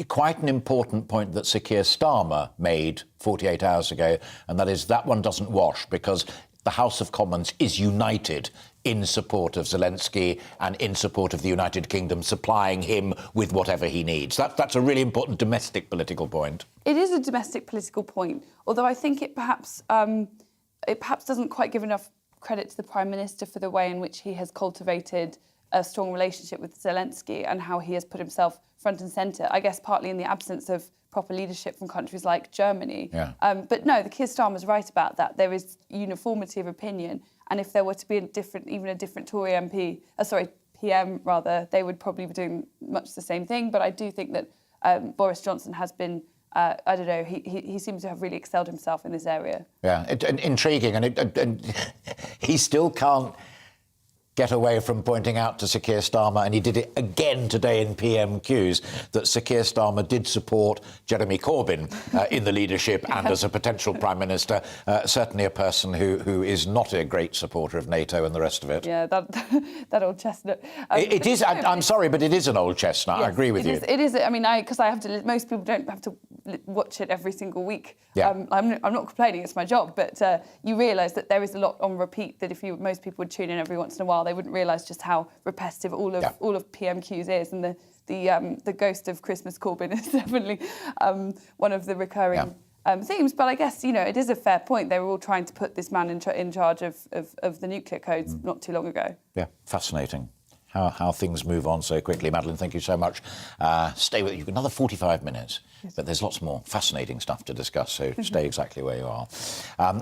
quite an important point that Sir Keir Starmer made 48 hours ago, and that is that one doesn't wash because the House of Commons is united in support of Zelensky and in support of the United Kingdom supplying him with whatever he needs. That's a really important domestic political point. It is a domestic political point, although I think it perhaps doesn't quite give enough credit to the Prime Minister for the way in which he has cultivated a strong relationship with Zelensky and how he has put himself front and centre, I guess partly in the absence of proper leadership from countries like Germany. Yeah. But no, the Keir Starmer's right about that. There is uniformity of opinion, and if there were to be a different Tory PM rather, they would probably be doing much the same thing. But I do think that Boris Johnson has been I don't know, he seems to have really excelled himself in this area. Yeah, intriguing, and he still can't get away from pointing out to Sir Keir Starmer, and he did it again today in PMQs, that Sir Keir Starmer did support Jeremy Corbyn in the leadership and as a potential Prime Minister, certainly a person who is not a great supporter of NATO and the rest of it. Yeah, that old chestnut. It is, I'm sorry, but it is an old chestnut, Yes, I agree with you. It is, I mean, because I have to, most people don't have to watch it every single week. Yeah. I'm not complaining, it's my job, but you realise that there is a lot on repeat that if most people would tune in every once in a while, they wouldn't realise just how repetitive all of PMQs is, and the ghost of Christmas Corbyn is definitely one of the recurring themes. But I guess, you know, it is a fair point. They were all trying to put this man in charge of the nuclear codes not too long ago. Yeah, fascinating. How things move on so quickly. Madeline, thank you so much. Stay with you another 45 minutes, but there's lots more fascinating stuff to discuss, so stay exactly where you are.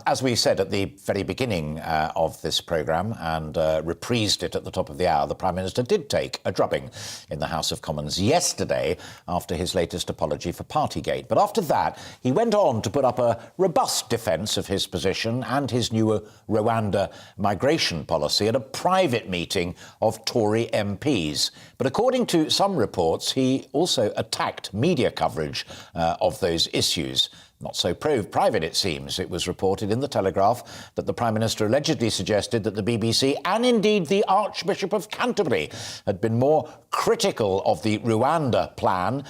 As we said at the very beginning of this programme and reprised it at the top of the hour, the Prime Minister did take a drubbing in the House of Commons yesterday after his latest apology for Partygate. But after that, he went on to put up a robust defence of his position and his new Rwanda migration policy at a private meeting of Tory MPs. But according to some reports, he also attacked media coverage of those issues. Not so private, it seems. It was reported in the Telegraph that the Prime Minister allegedly suggested that the BBC and indeed the Archbishop of Canterbury had been more critical of the Rwanda plan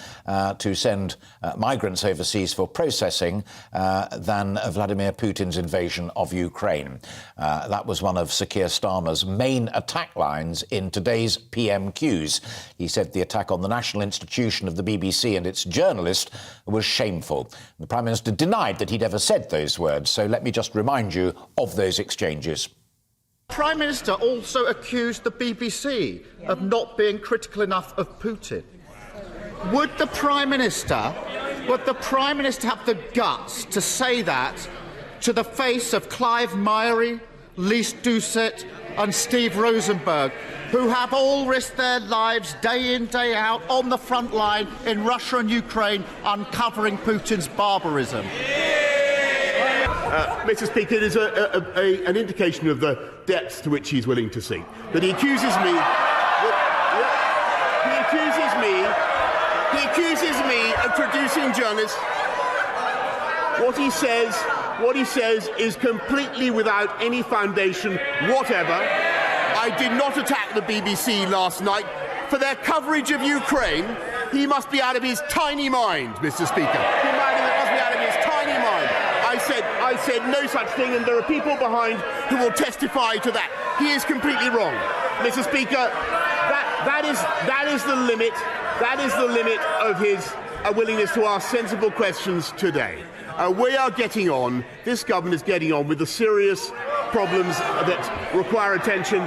to send migrants overseas for processing than Vladimir Putin's invasion of Ukraine. That was one of Sir Keir Starmer's main attack lines in today's PMQs. He said the attack on the national institution of the BBC and its journalist was shameful. The Prime Minister denied that he'd ever said those words, so let me just remind you of those exchanges. The Prime Minister also accused the BBC of not being critical enough of Putin. Would the Prime Minister have the guts to say that to the face of Clive Myrie, Lise Doucet and Steve Rosenberg, who have all risked their lives day in, day out on the front line in Russia and Ukraine, uncovering Putin's barbarism? Mr. Speaker, it is an indication of the depths to which he's willing to sink. That he accuses me. He accuses me of producing journalists. What he says is completely without any foundation whatever. I did not attack the BBC last night for their coverage of Ukraine. He must be out of his tiny mind, Mr. Speaker. He must be out of his tiny mind. I said no such thing, and there are people behind who will testify to that. He is completely wrong, Mr. Speaker. That is the limit. That is the limit of his willingness to ask sensible questions today. We are getting on. This government is getting on with the serious problems that require attention.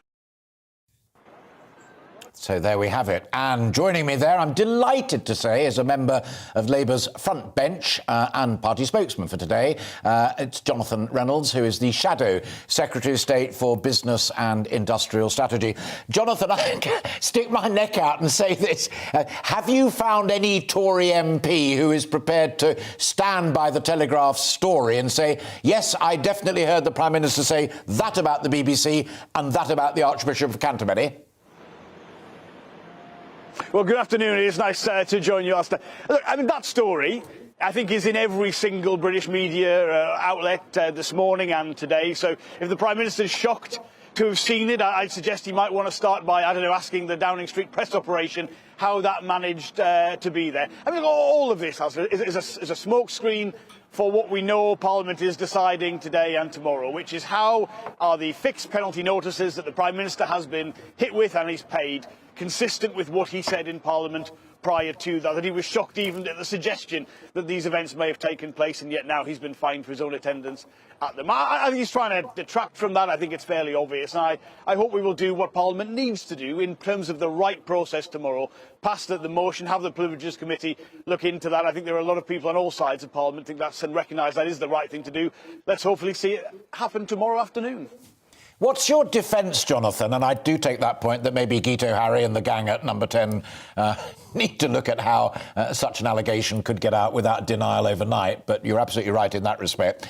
So there we have it. And joining me there, I'm delighted to say, is a member of Labour's front bench and party spokesman for today. It's Jonathan Reynolds, who is the Shadow Secretary of State for Business and Industrial Strategy. Jonathan, I stick my neck out and say this. Have you found any Tory MP who is prepared to stand by the Telegraph's story and say, yes, I definitely heard the Prime Minister say that about the BBC and that about the Archbishop of Canterbury? Well, good afternoon. It is nice to join you, Alistair. Look, I mean, that story, I think, is in every single British media outlet this morning and today. So if the Prime Minister is shocked to have seen it, I'd suggest he might want to start by, I don't know, asking the Downing Street press operation how that managed to be there. I mean, all of this, Alistair, is a smokescreen for what we know Parliament is deciding today and tomorrow, which is how are the fixed penalty notices that the Prime Minister has been hit with and is paid consistent with what he said in Parliament prior to that he was shocked even at the suggestion that these events may have taken place, and yet now he's been fined for his own attendance at them. I think he's trying to detract from that. I think it's fairly obvious, and I hope we will do what Parliament needs to do in terms of the right process tomorrow. Pass the motion, have the Privileges Committee look into that. I think there are a lot of people on all sides of Parliament think that's and recognise that is the right thing to do. Let's hopefully see it happen tomorrow afternoon. What's your defence, Jonathan? And I do take that point that maybe Guito Harry and the gang at Number 10 need to look at how such an allegation could get out without denial overnight, but you're absolutely right in that respect.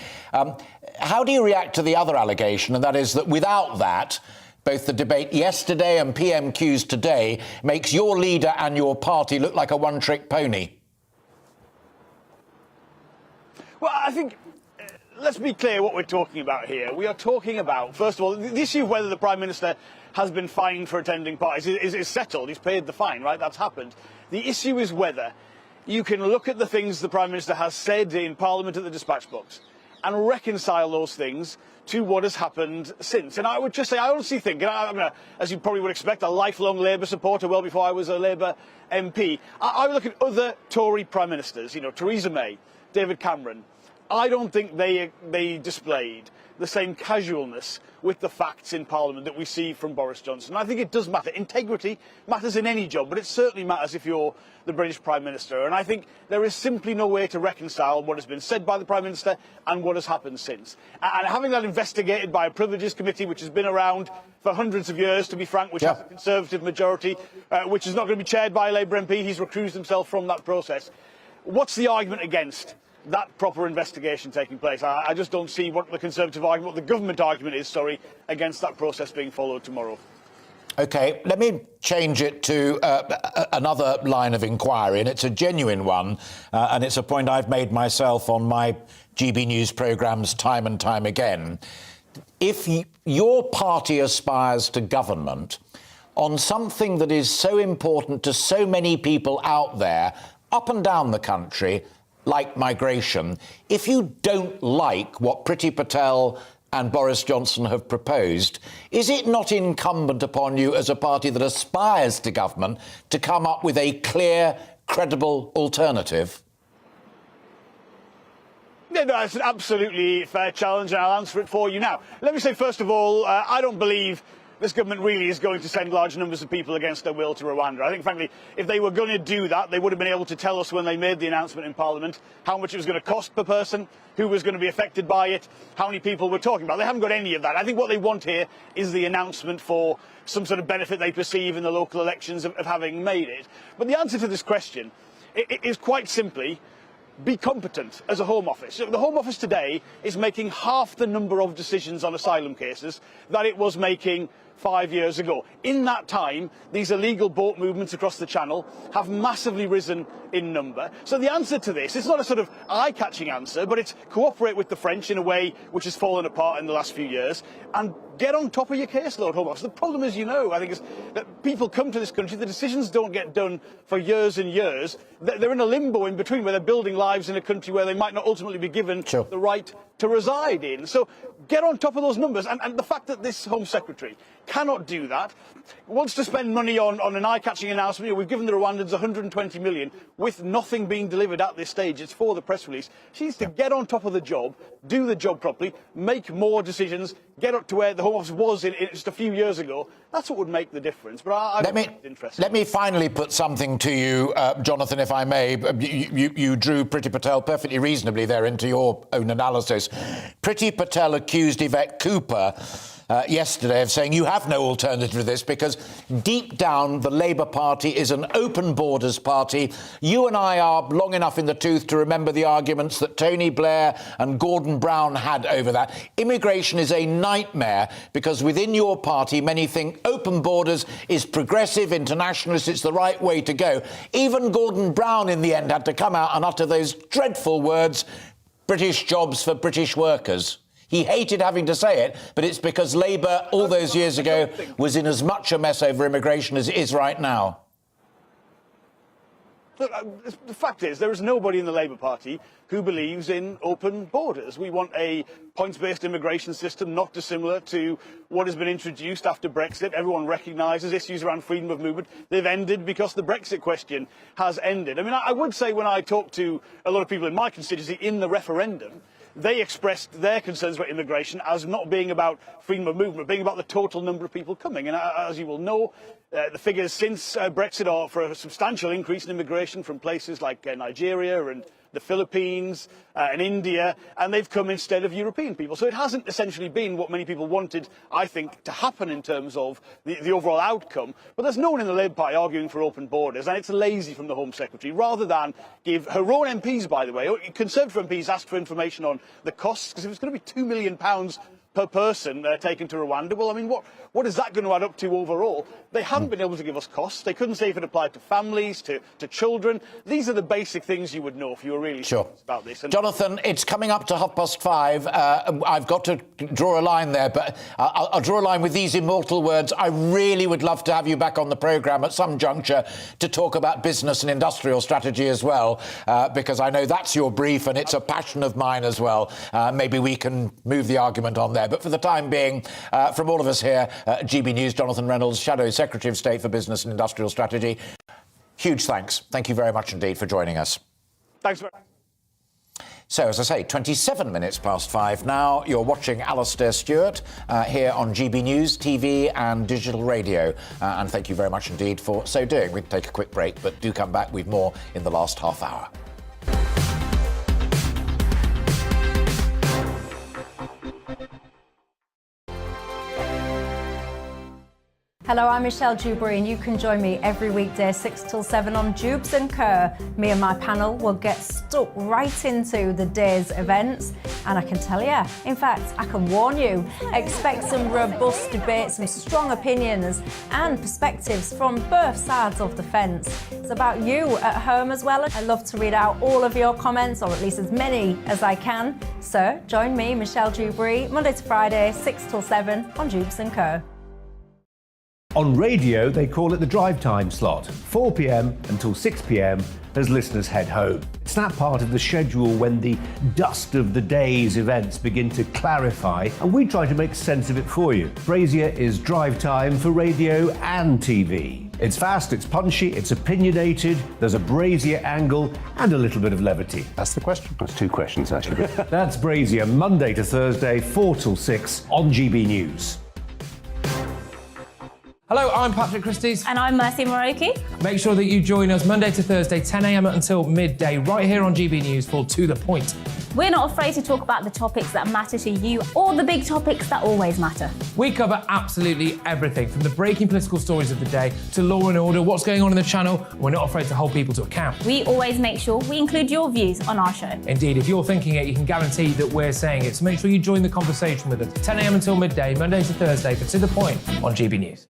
How do you react to the other allegation, and that is that without that, both the debate yesterday and PMQs today makes your leader and your party look like a one-trick pony? Well, I think... let's be clear what we're talking about here. We are talking about, first of all, the issue of whether the Prime Minister has been fined for attending parties is settled. He's paid the fine, right? That's happened. The issue is whether you can look at the things the Prime Minister has said in Parliament at the dispatch box and reconcile those things to what has happened since. And I would just say, I honestly think, and I'm as you probably would expect, a lifelong Labour supporter, well before I was a Labour MP, I would look at other Tory Prime Ministers, Theresa May, David Cameron. I don't think they displayed the same casualness with the facts in Parliament that we see from Boris Johnson. I think it does matter. Integrity matters in any job, but it certainly matters if you're the British Prime Minister. And I think there is simply no way to reconcile what has been said by the Prime Minister and what has happened since. And having that investigated by a Privileges Committee, which has been around for hundreds of years, to be frank, which has a Conservative majority, which is not going to be chaired by a Labour MP, he's recused himself from that process. What's the argument against that proper investigation taking place? I just don't see what the Conservative argument, what the government argument is, against that process being followed tomorrow. OK, let me change it to another line of inquiry, and it's a genuine one, and it's a point I've made myself on my GB News programmes time and time again. If your party aspires to government on something that is so important to so many people out there, up and down the country, like migration, if you don't like what Priti Patel and Boris Johnson have proposed, is it not incumbent upon you as a party that aspires to government to come up with a clear, credible alternative? Yeah, no, it's an absolutely fair challenge, and I'll answer it for you now. Let me say, first of all, I don't believe this government really is going to send large numbers of people against their will to Rwanda. I think, frankly, if they were going to do that, they would have been able to tell us when they made the announcement in Parliament how much it was going to cost per person, who was going to be affected by it, how many people we're talking about. They haven't got any of that. I think what they want here is the announcement for some sort of benefit they perceive in the local elections of having made it. But the answer to this question is quite simply, be competent as a Home Office. The Home Office today is making half the number of decisions on asylum cases that it was making 5 years ago. In that time, these illegal boat movements across the Channel have massively risen in number. So the answer to this is not a sort of eye-catching answer, but it's cooperate with the French in a way which has fallen apart in the last few years and get on top of your caseload, Home Office. The problem is, I think, is that people come to this country, the decisions don't get done for years and years. They're in a limbo in between where they're building lives in a country where they might not ultimately be given the right to reside in. So get on top of those numbers. And the fact that this Home Secretary cannot do that, wants to spend money on an eye-catching announcement. We've given the Rwandans 120 million with nothing being delivered at this stage. It's for the press release. She needs to get on top of the job, do the job properly, make more decisions, get up to where the Home Office was in just a few years ago. That's what would make the difference. But I don't think it's interesting. Let me finally put something to you, Jonathan, if I may. You drew Priti Patel perfectly reasonably there into your own analysis. Priti Patel accused Yvette Cooper yesterday of saying you have no alternative to this because deep down the Labour Party is an open borders party. You and I are long enough in the tooth to remember the arguments that Tony Blair and Gordon Brown had over that. Immigration is a nightmare because within your party many think open borders is progressive, internationalist, it's the right way to go. Even Gordon Brown in the end had to come out and utter those dreadful words, British jobs for British workers. He hated having to say it, but it's because Labour all those years ago was in as much a mess over immigration as it is right now. Look, the fact is, there is nobody in the Labour Party who believes in open borders. We want a points-based immigration system not dissimilar to what has been introduced after Brexit. Everyone recognises issues around freedom of movement. They've ended because the Brexit question has ended. I mean, I would say when I talk to a lot of people in my constituency in the referendum, they expressed their concerns about immigration as not being about freedom of movement, being about the total number of people coming. And as you will know, the figures since Brexit are for a substantial increase in immigration from places like Nigeria and the Philippines and India, and they've come instead of European people. So it hasn't essentially been what many people wanted, I think, to happen in terms of the overall outcome. But there's no one in the Labour Party arguing for open borders, and it's lazy from the Home Secretary, rather than give her own MPs, by the way, Conservative MPs asked for information on the costs, because if it's going to be £2 million per person taken to Rwanda, well, I mean, what is that going to add up to overall? They haven't been able to give us costs. They couldn't say if it applied to families, to children. These are the basic things you would know if you were really serious about this. And Jonathan, it's coming up to 5:30. I've got to draw a line there, but I'll draw a line with these immortal words. I really would love to have you back on the programme at some juncture to talk about business and industrial strategy as well, because I know that's your brief and it's a passion of mine as well. Maybe we can move the argument on there. But for the time being, from all of us here at GB News, Jonathan Reynolds, Shadow Secretary of State for Business and Industrial Strategy, huge thanks. Thank you very much indeed for joining us. Thanks very much. So, as I say, 27 minutes past 5 now. You're watching Alastair Stewart here on GB News, TV and digital radio. And thank you very much indeed for so doing. We'll take a quick break, but do come back with more in the last half hour. Hello, I'm Michelle Dewberry, and you can join me every weekday 6 till 7 on Jubes and Kerr. Me and my panel will get stuck right into the day's events, and I can tell you, in fact, I can warn you, expect some robust debate, some strong opinions and perspectives from both sides of the fence. It's about you at home as well. I love to read out all of your comments, or at least as many as I can. So join me, Michelle Dewberry, Monday to Friday, 6 till 7 on Jubes and Kerr. On radio, they call it the drive time slot, 4 p.m. until 6 p.m. as listeners head home. It's that part of the schedule when the dust of the day's events begin to clarify, and we try to make sense of it for you. Brazier is drive time for radio and TV. It's fast, it's punchy, it's opinionated, there's a Brazier angle and a little bit of levity. That's the question. That's two questions, actually. That's Brazier, Monday to Thursday, 4 till 6 on GB News. Hello, I'm Patrick Christie's. And I'm Mercy Moroki. Make sure that you join us Monday to Thursday, 10 a.m. until midday, right here on GB News for To The Point. We're not afraid to talk about the topics that matter to you, or the big topics that always matter. We cover absolutely everything, from the breaking political stories of the day to law and order, what's going on in the channel. We're not afraid to hold people to account. We always make sure we include your views on our show. Indeed, if you're thinking it, you can guarantee that we're saying it. So make sure you join the conversation with us, 10 a.m. until midday, Monday to Thursday, for To The Point on GB News.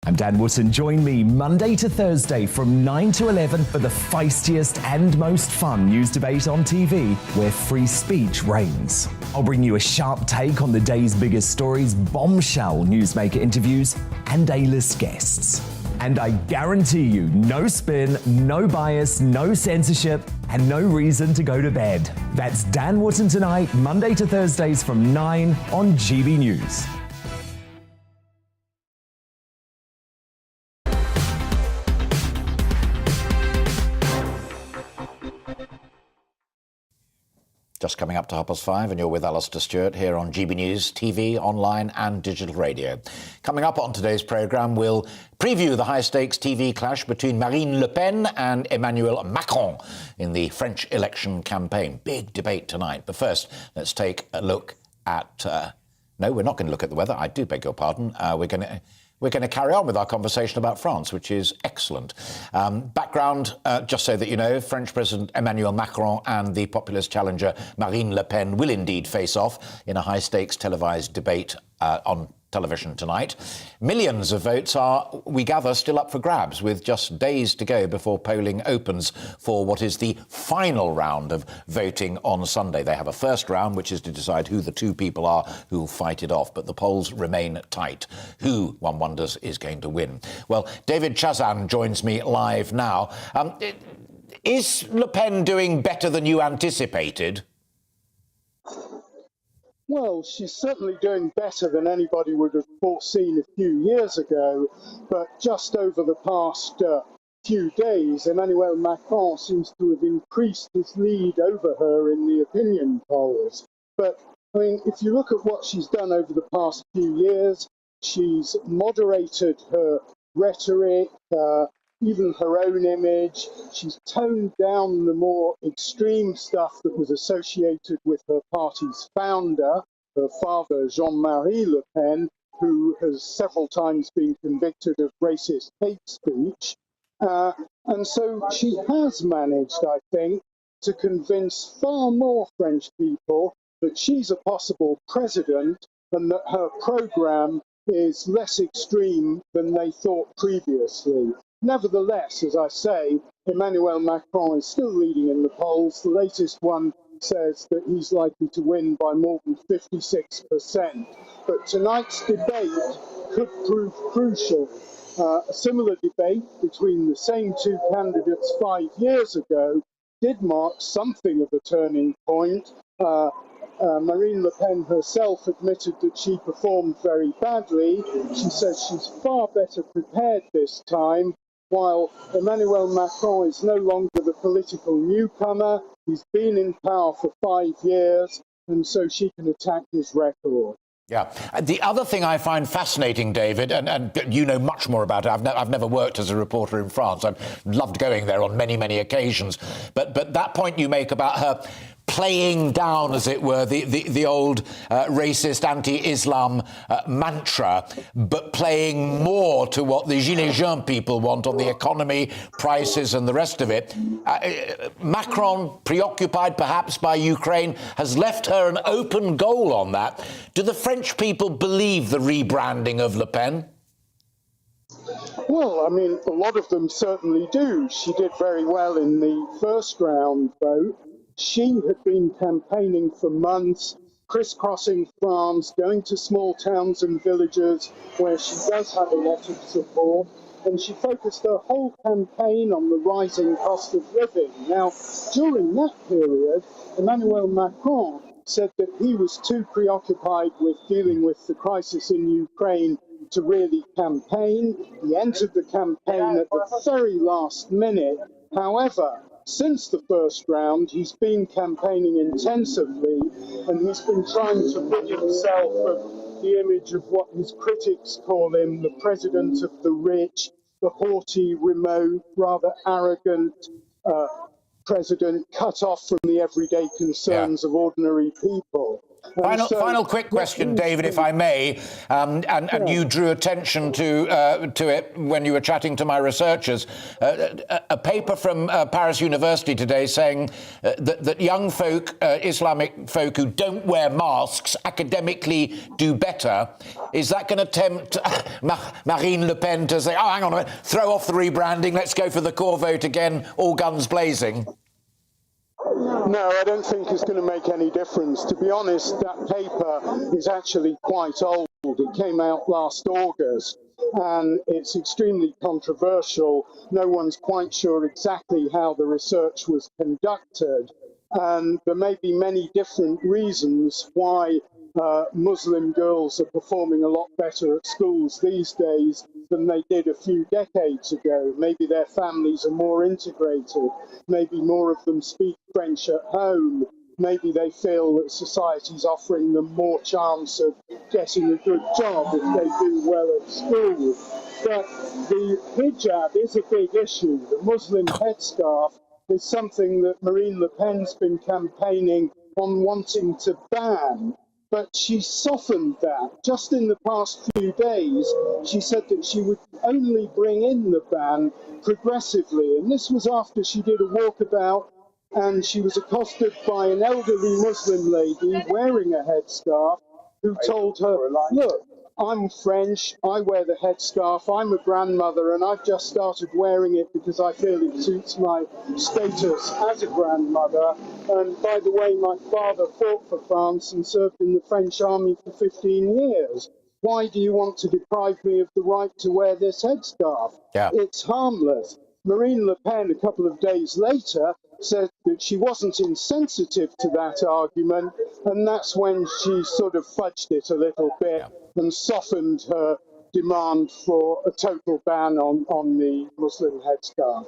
I'm Dan Wootton. Join me Monday to Thursday from 9 to 11 for the feistiest and most fun news debate on TV, where free speech reigns. I'll bring you a sharp take on the day's biggest stories, bombshell newsmaker interviews, and A-list guests. And I guarantee you, no spin, no bias, no censorship, and no reason to go to bed. That's Dan Wootton tonight, Monday to Thursdays from 9 on GB News. Just coming up to 5:30, and you're with Alastair Stewart here on GB News, TV, online and digital radio. Coming up on today's programme, we'll preview the high-stakes TV clash between Marine Le Pen and Emmanuel Macron in the French election campaign. Big debate tonight. But first, let's take a look at... No, we're not going to look at the weather. I do beg your pardon. We're going to carry on with our conversation about France, which is excellent. Background, just so that you know, French President Emmanuel Macron and the populist challenger Marine Le Pen will indeed face off in a high-stakes televised debate on television tonight. Millions of votes are, we gather, still up for grabs, with just days to go before polling opens for what is the final round of voting on Sunday. They have a first round, which is to decide who the two people are who will fight it off, but the polls remain tight. Who, one wonders, is going to win? Well, David Chazan joins me live now. Is Le Pen doing better than you anticipated? Well, she's certainly doing better than anybody would have foreseen a few years ago, but just over the past few days, Emmanuel Macron seems to have increased his lead over her in the opinion polls. But, I mean, if you look at what she's done over the past few years, she's moderated her rhetoric, even her own image. She's toned down the more extreme stuff that was associated with her party's founder, her father, Jean-Marie Le Pen, who has several times been convicted of racist hate speech. And so she has managed, I think, to convince far more French people that she's a possible president and that her programme is less extreme than they thought previously. Nevertheless, as I say, Emmanuel Macron is still leading in the polls. The latest one says that he's likely to win by more than 56%. But tonight's debate could prove crucial. A similar debate between the same two candidates 5 years ago did mark something of a turning point. Marine Le Pen herself admitted that she performed very badly. She says she's far better prepared this time, while Emmanuel Macron is no longer the political newcomer. He's been in power for 5 years, and so she can attack his record. Yeah. The other thing I find fascinating, David, and you know much more about it. I've never worked as a reporter in France. I've loved going there on many, many occasions. But that point you make about her playing down, as it were, the old racist anti-Islam mantra, but playing more to what the Gilets jaunes people want on the economy, prices and the rest of it. Macron, preoccupied perhaps by Ukraine, has left her an open goal on that. Do the French people believe the rebranding of Le Pen? Well, I mean, a lot of them certainly do. She did very well in the first round vote. She had been campaigning for months, crisscrossing France, going to small towns and villages where she does have a lot of support, and she focused her whole campaign on the rising cost of living. Now, during that period, Emmanuel Macron said that he was too preoccupied with dealing with the crisis in Ukraine to really campaign. He entered the campaign at the very last minute. However, since the first round, he's been campaigning intensively, and he's been trying to rid himself of the image of what his critics call him, the president of the rich, the haughty, remote, rather arrogant president, cut off from the everyday concerns of ordinary people. Final quick question, David, if I may, and you drew attention to it when you were chatting to my researchers. A paper from Paris University today saying that young folk, Islamic folk who don't wear masks, academically do better. Is that going to tempt Marine Le Pen to say, oh, hang on a minute, throw off the rebranding, let's go for the core vote again, all guns blazing? No, I don't think it's going to make any difference. To be honest, that paper is actually quite old. It came out last August, and it's extremely controversial. No one's quite sure exactly how the research was conducted, and there may be many different reasons why Muslim girls are performing a lot better at schools these days than they did a few decades ago. Maybe their families are more integrated. Maybe more of them speak French at home. Maybe they feel that society's offering them more chance of getting a good job if they do well at school. But the hijab is a big issue. The Muslim headscarf is something that Marine Le Pen's been campaigning on wanting to ban. But she softened that. Just in the past few days, she said that she would only bring in the ban progressively. And this was after she did a walkabout and she was accosted by an elderly Muslim lady wearing a headscarf who told her, look, I'm French, I wear the headscarf, I'm a grandmother, and I've just started wearing it because I feel it suits my status as a grandmother. And by the way, my father fought for France and served in the French army for 15 years. Why do you want to deprive me of the right to wear this headscarf? Yeah. It's harmless. Marine Le Pen, a couple of days later, said that she wasn't insensitive to that argument, and that's when she sort of fudged it a little bit and softened her demand for a total ban on the Muslim headscarf.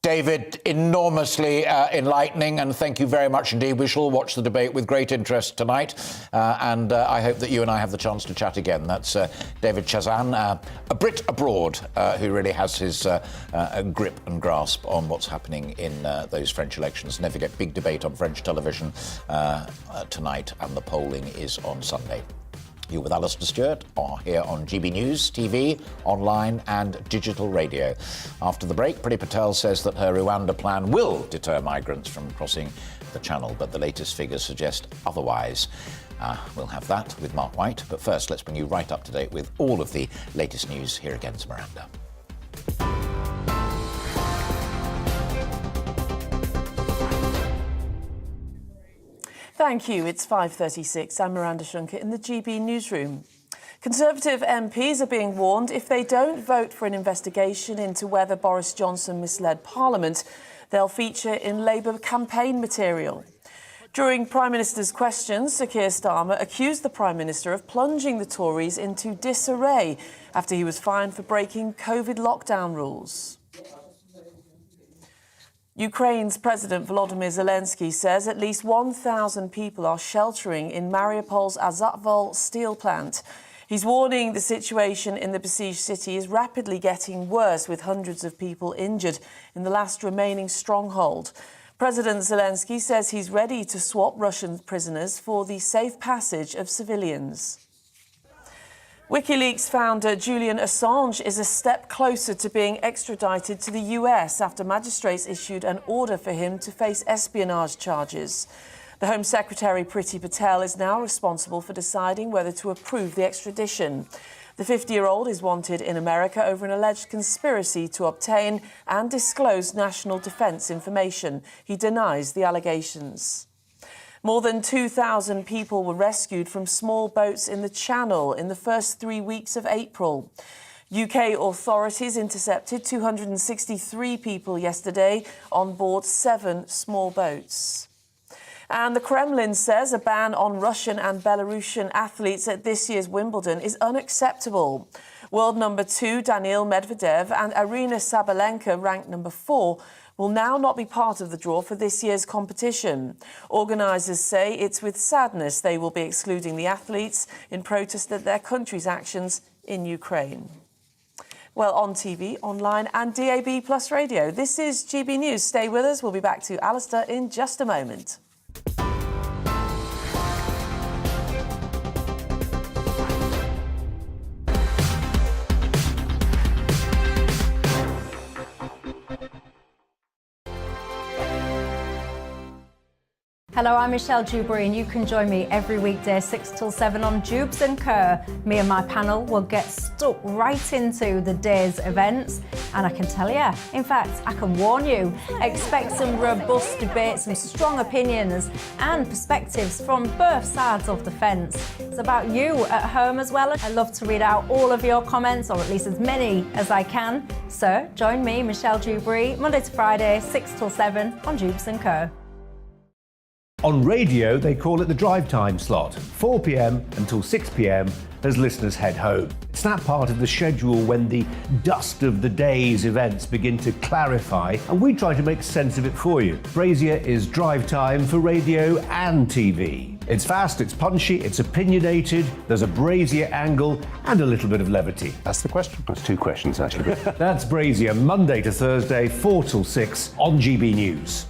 David, enormously enlightening, and thank you very much indeed. We shall watch the debate with great interest tonight, and I hope that you and I have the chance to chat again. That's David Chazan, a Brit abroad, who really has his grip and grasp on what's happening in those French elections. Never forget, big debate on French television tonight, and the polling is on Sunday. You're with Alistair Stewart here on GB News, TV, online and digital radio. After the break, Priti Patel says that her Rwanda plan will deter migrants from crossing the channel, but the latest figures suggest otherwise. We'll have that with Mark White, but first let's bring you right up to date with all of the latest news. Here again is Miranda. Thank you. It's 5:36. I'm Miranda Shunker in the GB newsroom. Conservative MPs are being warned if they don't vote for an investigation into whether Boris Johnson misled Parliament, they'll feature in Labour campaign material. During Prime Minister's questions, Sir Keir Starmer accused the Prime Minister of plunging the Tories into disarray after he was fined for breaking COVID lockdown rules. Ukraine's President Volodymyr Zelensky says at least 1,000 people are sheltering in Mariupol's Azovstal steel plant. He's warning the situation in the besieged city is rapidly getting worse, with hundreds of people injured in the last remaining stronghold. President Zelensky says he's ready to swap Russian prisoners for the safe passage of civilians. WikiLeaks founder Julian Assange is a step closer to being extradited to the US after magistrates issued an order for him to face espionage charges. The Home Secretary Priti Patel is now responsible for deciding whether to approve the extradition. The 50-year-old is wanted in America over an alleged conspiracy to obtain and disclose national defence information. He denies the allegations. More than 2,000 people were rescued from small boats in the Channel in the first 3 weeks of April. UK authorities intercepted 263 people yesterday on board 7 small boats. And the Kremlin says a ban on Russian and Belarusian athletes at this year's Wimbledon is unacceptable. World number 2 Daniil Medvedev and Aryna Sabalenka, ranked number 4, will now not be part of the draw for this year's competition. Organisers say it's with sadness they will be excluding the athletes in protest at their country's actions in Ukraine. Well, on TV, online and DAB Plus radio. This is GB News. Stay with us. We'll be back to Alistair in just a moment. Hello, I'm Michelle Dewberry, and you can join me every weekday 6 till 7 on Jubes and Kerr. Me and my panel will get stuck right into the day's events, and I can tell you, in fact, I can warn you, expect some robust debates, some strong opinions and perspectives from both sides of the fence. It's about you at home as well. I love to read out all of your comments, or at least as many as I can. So join me, Michelle Dewberry, Monday to Friday, 6 till 7 on Jubes and Kerr. On radio, they call it the drive time slot, 4 p.m. until 6 p.m. as listeners head home. It's that part of the schedule when the dust of the day's events begin to clarify, and we try to make sense of it for you. Brazier is drive time for radio and TV. It's fast, it's punchy, it's opinionated, there's a Brazier angle and a little bit of levity. That's the question. That's 2 questions, actually. That's Brazier, Monday to Thursday, 4 till 6 on GB News.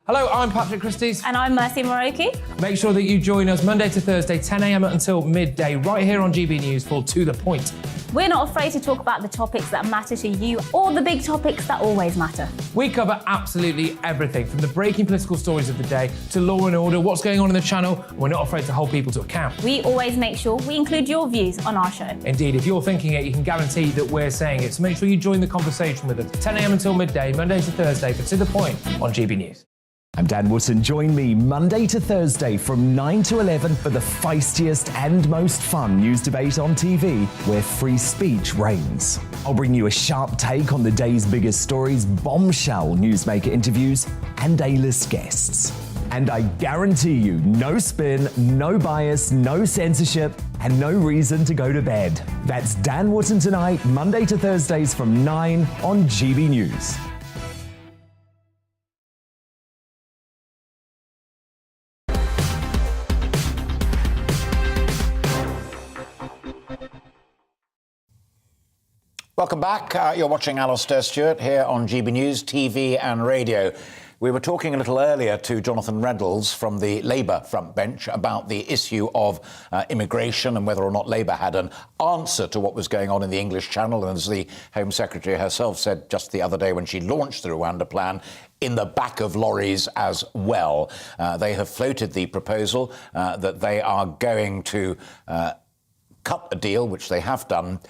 Hello, I'm Patrick Christie's. And I'm Mercy Moroki. Make sure that you join us Monday to Thursday, 10 a.m. until midday, right here on GB News for To The Point. We're not afraid to talk about the topics that matter to you, or the big topics that always matter. We cover absolutely everything, from the breaking political stories of the day to law and order, what's going on in the channel. We're not afraid to hold people to account. We always make sure we include your views on our show. Indeed, if you're thinking it, you can guarantee that we're saying it. So make sure you join the conversation with us, 10 a.m. until midday, Monday to Thursday, for To The Point on GB News. I'm Dan Wootton. Join me Monday to Thursday from 9 to 11 for the feistiest and most fun news debate on TV, where free speech reigns. I'll bring you a sharp take on the day's biggest stories, bombshell newsmaker interviews, and A-list guests. And I guarantee you, no spin, no bias, no censorship, and no reason to go to bed. That's Dan Wootton Tonight, Monday to Thursdays from 9 on GB News. Welcome back. You're watching Alastair Stewart here on GB News, TV and radio. We were talking a little earlier to Jonathan Reynolds from the Labour front bench about the issue of immigration and whether or not Labour had an answer to what was going on in the English Channel. And as the Home Secretary herself said just the other day when she launched the Rwanda plan, in the back of lorries as well. They have floated the proposal that they are going to cut a deal, which they have done,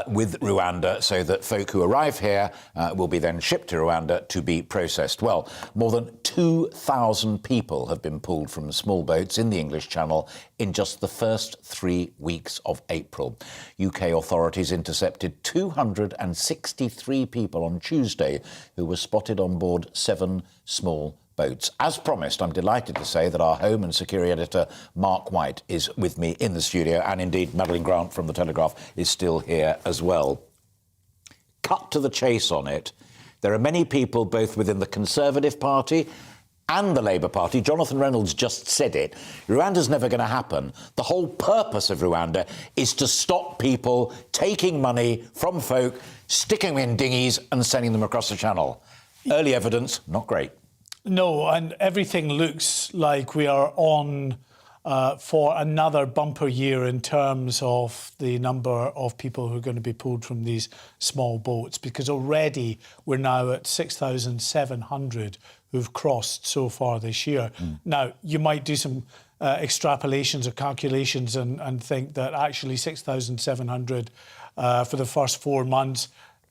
with Rwanda, so that folk who arrive here will be then shipped to Rwanda to be processed. Well, more than 2,000 people have been pulled from small boats in the English Channel in just the first 3 weeks of April. UK authorities intercepted 263 people on Tuesday who were spotted on board 7 small boats. As promised, I'm delighted to say that our Home and Security Editor, Mark White, is with me in the studio, and indeed Madeline Grant from The Telegraph is still here as well. Cut to the chase on it. There are many people both within the Conservative Party and the Labour Party. Jonathan Reynolds just said it. Rwanda's never going to happen. The whole purpose of Rwanda is to stop people taking money from folk, sticking them in dinghies and sending them across the Channel. Early evidence, not great. No, and everything looks like we are on for another bumper year in terms of the number of people who are going to be pulled from these small boats, because already we're now at 6,700 who've crossed so far this year. Now, you might do some extrapolations or calculations and think that actually 6,700 for the first 4 months,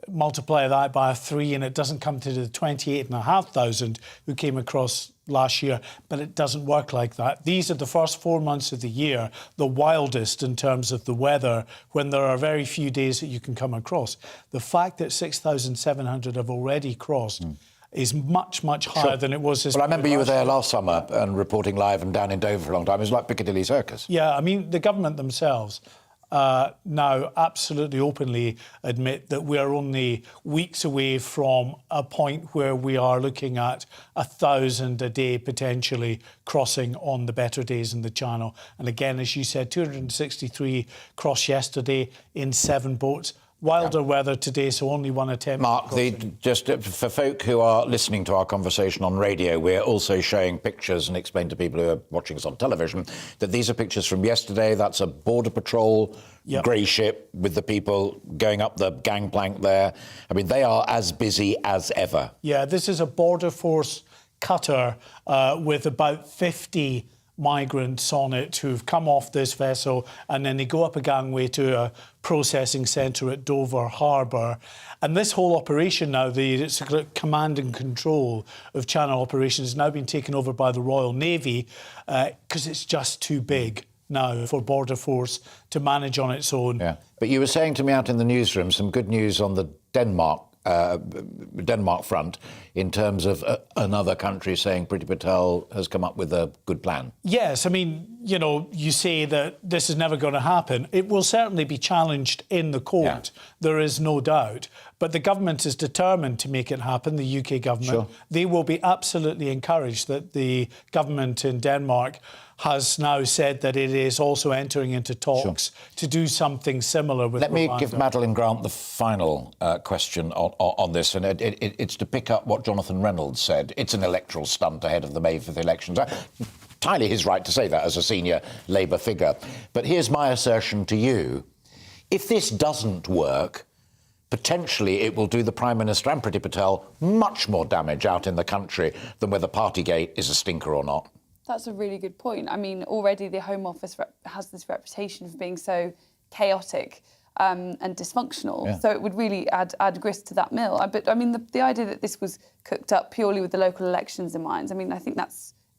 multiply that by 3 and it doesn't come to the 28,500 who came across last year, but it doesn't work like that. These are the first 4 months of the year, the wildest in terms of the weather, when there are very few days that you can come across. The fact that 6,700 have already crossed is much, much higher than it was this. Well, I remember you were there last summer and reporting live and down in Dover for a long time. It was like Piccadilly Circus. Yeah, I mean, the government themselves now absolutely openly admit that we are only weeks away from a point where we are looking at 1,000 a day potentially crossing on the better days in the Channel. And again, as you said, 263 crossed yesterday in 7 boats. Wilder weather today, so only one attempt. Mark, just for folk who are listening to our conversation on radio, we're also showing pictures and explain to people who are watching us on television that these are pictures from yesterday. That's a Border Patrol grey ship with the people going up the gangplank there. I mean, they are as busy as ever. Yeah, this is a Border Force cutter with about 50 migrants on it who've come off this vessel, and then they go up a gangway to a processing centre at Dover Harbour. And this whole operation now, the command and control of Channel operations, has now been taken over by the Royal Navy because it's just too big now for Border Force to manage on its own. Yeah. But you were saying to me out in the newsroom some good news on the Denmark front in terms of another country saying Priti Patel has come up with a good plan. Yes, I mean, you know, you say that this is never going to happen. It will certainly be challenged in the court. Yeah. There is no doubt. But the government is determined to make it happen, the UK government. Sure. They will be absolutely encouraged that the government in Denmark has now said that it is also entering into talks to do something similar with Rwanda. Let me give Madeline Grant the final question on this, and it's to pick up what Jonathan Reynolds said. It's an electoral stunt ahead of the May 5th elections. Entirely his right to say that as a senior Labour figure. But here's my assertion to you. If this doesn't work, potentially it will do the Prime Minister and Priti Patel much more damage out in the country than whether Partygate is a stinker or not. That's a really good point. I mean, already the Home Office has this reputation for being so chaotic and dysfunctional. Yeah. So it would really add grist to that mill. But I mean, the idea that this was cooked up purely with the local elections in mind, I mean, I think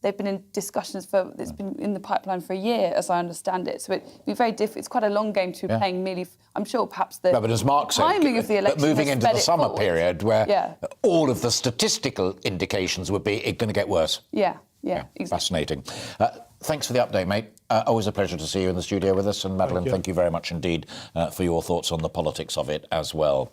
they've been in discussions it's been in the pipeline for a year, as I understand it. So it'd be very difficult. It's quite a long game to be playing merely. I'm sure perhaps the but as Mark timing said, of the election. But moving into the summer period where all of the statistical indications would be it's going to get worse. Yeah, exactly. Fascinating. Thanks for the update, mate. Always a pleasure to see you in the studio with us. And Madeline, thank you very much indeed for your thoughts on the politics of it as well.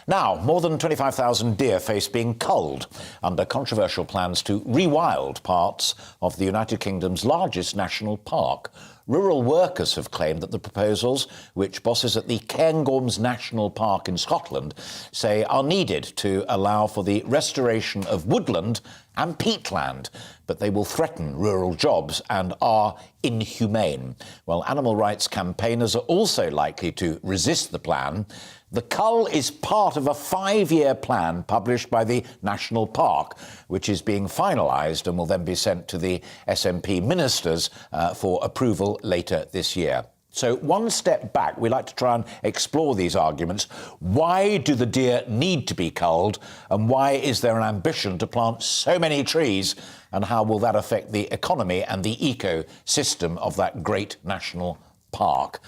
Now, more than 25,000 deer face being culled under controversial plans to rewild parts of the United Kingdom's largest national park. Rural workers have claimed that the proposals, which bosses at the Cairngorms National Park in Scotland say are needed to allow for the restoration of woodland and peatland, but they will threaten rural jobs and are inhumane. While animal rights campaigners are also likely to resist the plan, the cull is part of a 5-year plan published by the National Park, which is being finalised and will then be sent to the SNP ministers for approval later this year. So one step back, we like to try and explore these arguments. Why do the deer need to be culled? And why is there an ambition to plant so many trees? And how will that affect the economy and the ecosystem of that great national park?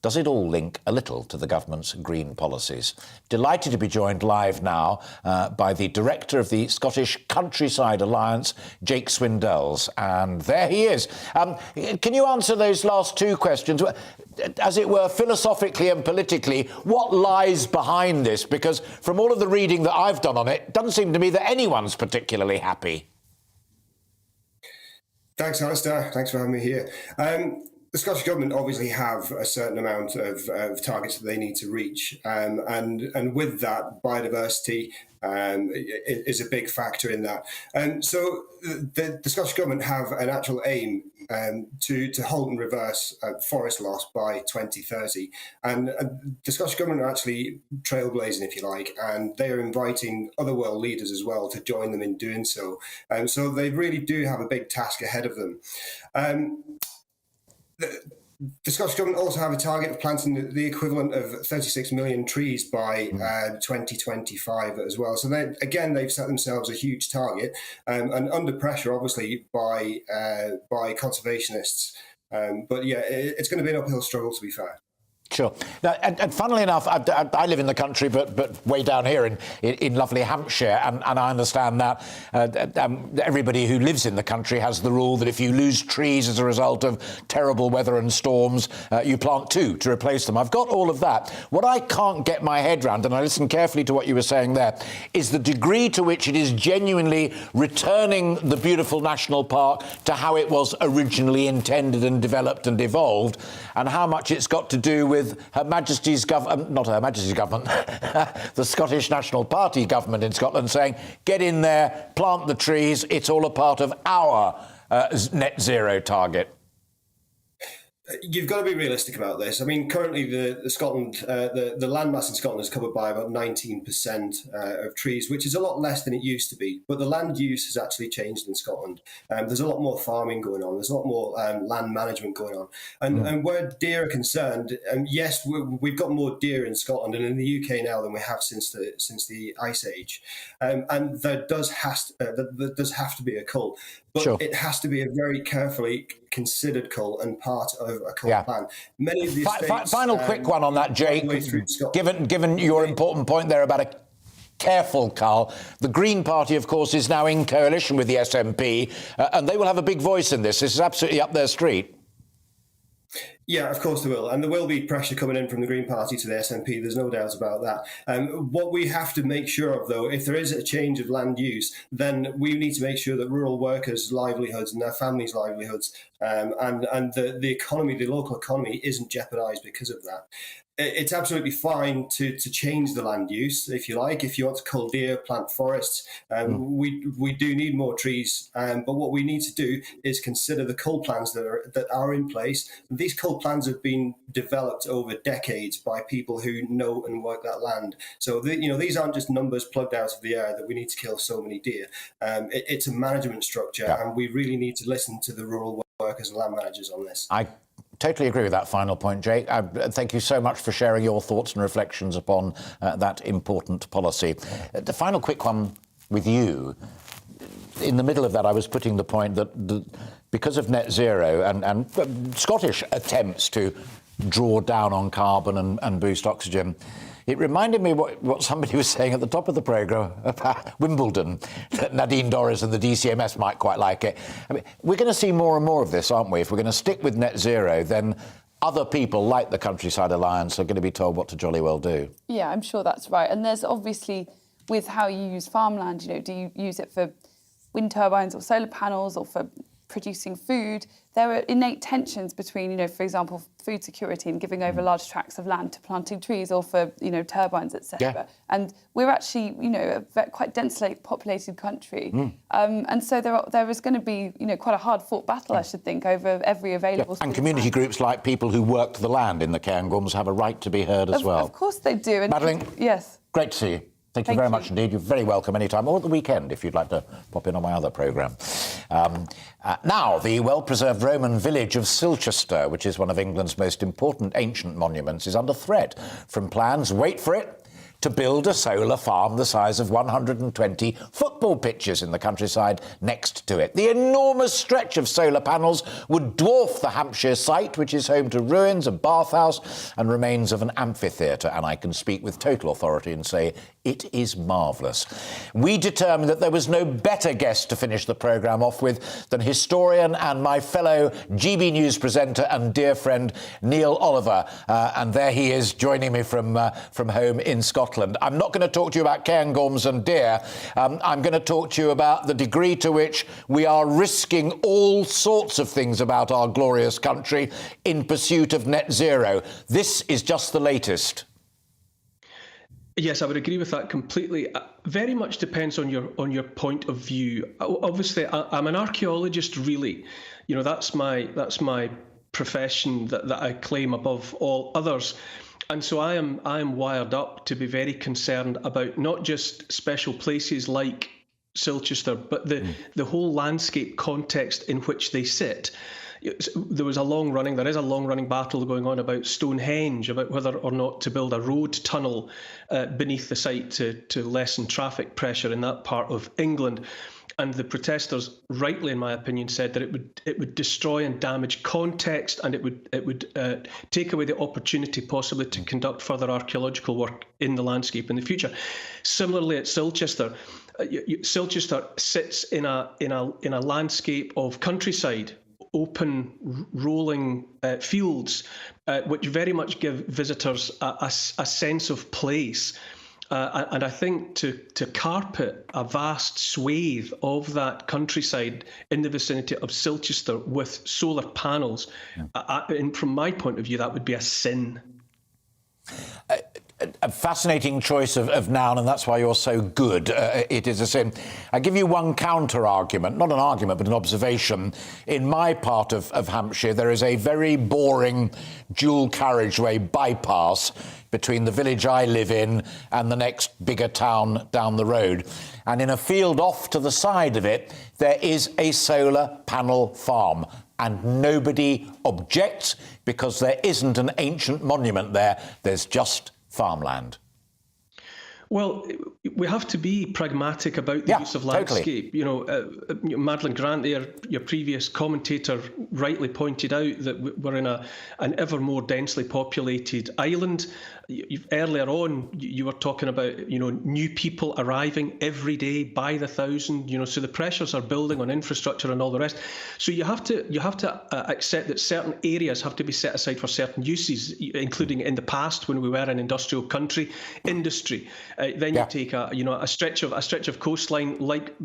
Does it all link a little to the government's green policies? Delighted to be joined live now by the director of the Scottish Countryside Alliance, Jake Swindells. And there he is. Can you answer those last two questions? As it were, philosophically and politically, what lies behind this? Because from all of the reading that I've done on it, it doesn't seem to me that anyone's particularly happy. Thanks, Alistair. Thanks for having me here. The Scottish Government obviously have a certain amount of targets that they need to reach. And with that, biodiversity is a big factor in that. So the Scottish Government have an actual aim to halt and reverse forest loss by 2030. And the Scottish Government are actually trailblazing, if you like, and they are inviting other world leaders as well to join them in doing so. So they really do have a big task ahead of them. The Scottish Government also have a target of planting the equivalent of 36 million trees by 2025 as well. So they've set themselves a huge target and under pressure, obviously, by conservationists. But yeah, it's going to be an uphill struggle, to be fair. Sure. Now, and funnily enough, I live in the country, but way down here in lovely Hampshire, and I understand that everybody who lives in the country has the rule that if you lose trees as a result of terrible weather and storms, you plant two to replace them. I've got all of that. What I can't get my head round, and I listened carefully to what you were saying there, is the degree to which it is genuinely returning the beautiful national park to how it was originally intended and developed and evolved, and how much it's got to do with Her Majesty's government, not Her Majesty's government, the Scottish National Party government in Scotland saying, get in there, plant the trees, it's all a part of our net zero target. You've got to be realistic about this. I mean, currently the landmass in Scotland is covered by about 19% of trees, which is a lot less than it used to be. But the land use has actually changed in Scotland. There's a lot more farming going on. There's a lot more land management going on. And where deer are concerned, yes, we've got more deer in Scotland and in the UK now than we have since the Ice Age. And there does have to be a cull. But it has to be a very carefully considered cull and part of a cull plan. Many of these states, final quick one on that, Jake. Given your important point there about a careful cull, the Green Party, of course, is now in coalition with the SNP, and they will have a big voice in this. This is absolutely up their street. Yeah, of course there will. And there will be pressure coming in from the Green Party to the SNP. There's no doubt about that. What we have to make sure of, though, if there is a change of land use, then we need to make sure that rural workers' livelihoods and their families' livelihoods and the economy, the local economy, isn't jeopardised because of that. It's absolutely fine to change the land use, if you like. If you want to cull deer, plant forests, we do need more trees. But what we need to do is consider the cull plans that are in place. These cull plans have been developed over decades by people who know and work that land. So these aren't just numbers plugged out of the air that we need to kill so many deer. It's a management structure, and we really need to listen to the rural workers and land managers on this. I totally agree with that final point, Jake. Thank you so much for sharing your thoughts and reflections upon that important policy. The final quick one with you. In the middle of that, I was putting the point that because of net zero and Scottish attempts to draw down on carbon and boost oxygen, It reminded me what somebody was saying at the top of the programme about Wimbledon, that Nadine Dorries and the DCMS might quite like it. I mean, we're going to see more and more of this, aren't we? If we're going to stick with net zero, then other people like the Countryside Alliance are going to be told what to jolly well do. Yeah, I'm sure that's right. And there's obviously, with how you use farmland, you know, do you use it for wind turbines or solar panels or for producing food? There are innate tensions between, you know, for example, food security and giving over large tracts of land to planting trees, or for, you know, turbines, etc. Yeah. And we're actually, you know, a quite densely populated country, and so there is going to be, you know, quite a hard-fought battle, I should think, over every available. And community groups like people who worked the land in the Cairngorms have a right to be heard as well. Of course they do. And Madeline, yes. Great to see you. Thank you very much indeed. You're very welcome anytime, or at the weekend if you'd like to pop in on my other programme. Now, the well-preserved Roman village of Silchester, which is one of England's most important ancient monuments, is under threat from plans, wait for it, to build a solar farm the size of 120 football pitches in the countryside next to it. The enormous stretch of solar panels would dwarf the Hampshire site, which is home to ruins, a bathhouse and remains of an amphitheatre, and I can speak with total authority and say it is marvellous. We determined that there was no better guest to finish the programme off with than historian and my fellow GB News presenter and dear friend Neil Oliver, and there he is joining me from home in Scotland. I'm not going to talk to you about Cairngorms and deer. I'm going to talk to you about the degree to which we are risking all sorts of things about our glorious country in pursuit of net zero. This is just the latest. Yes, I would agree with that completely. Very much depends on your point of view. Obviously, I'm an archaeologist, really. You know, that's my profession that I claim above all others. And so I am wired up to be very concerned about not just special places like Silchester, but the whole landscape context in which they sit. There is a long-running battle going on about Stonehenge, about whether or not to build a road tunnel beneath the site to lessen traffic pressure in that part of England. And the protesters, rightly in my opinion, said that it would destroy and damage context, and it would take away the opportunity possibly to conduct further archaeological work in the landscape in the future. Similarly, at Silchester, Silchester sits in a landscape of countryside, open, rolling fields, which very much give visitors a sense of place. And I think to carpet a vast swathe of that countryside in the vicinity of Silchester with solar panels, and from my point of view, that would be a sin. A fascinating choice of noun, and that's why you're so good. It is a sin. I give you one counter-argument, not an argument, but an observation. In my part of Hampshire, there is a very boring dual carriageway bypass between the village I live in and the next bigger town down the road. And in a field off to the side of it, there is a solar panel farm. And nobody objects because there isn't an ancient monument there. There's just farmland. Well, we have to be pragmatic about the use of landscape. Totally. You know, Madeline Grant, your previous commentator, rightly pointed out that we're in an ever more densely populated island. Earlier on, you were talking about, you know, new people arriving every day by the thousand. You know, so the pressures are building on infrastructure and all the rest. So you have to accept that certain areas have to be set aside for certain uses, including in the past when we were an industrial country, industry. Then you take a stretch of coastline like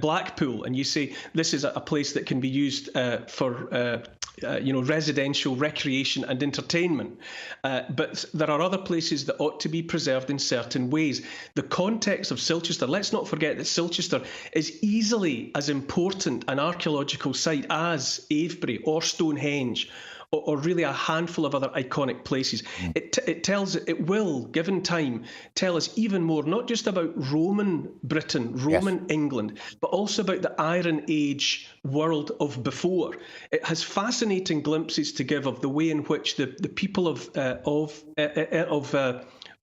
Blackpool, and you say this is a place that can be used for residential recreation and entertainment. But there are other places that ought to be preserved in certain ways. The context of Silchester, let's not forget that Silchester is easily as important an archaeological site as Avebury or Stonehenge, or really a handful of other iconic places. It will, given time, tell us even more, not just about Roman Britain, Roman England, but also about the Iron Age world of before. It has fascinating glimpses to give of the way in which the people of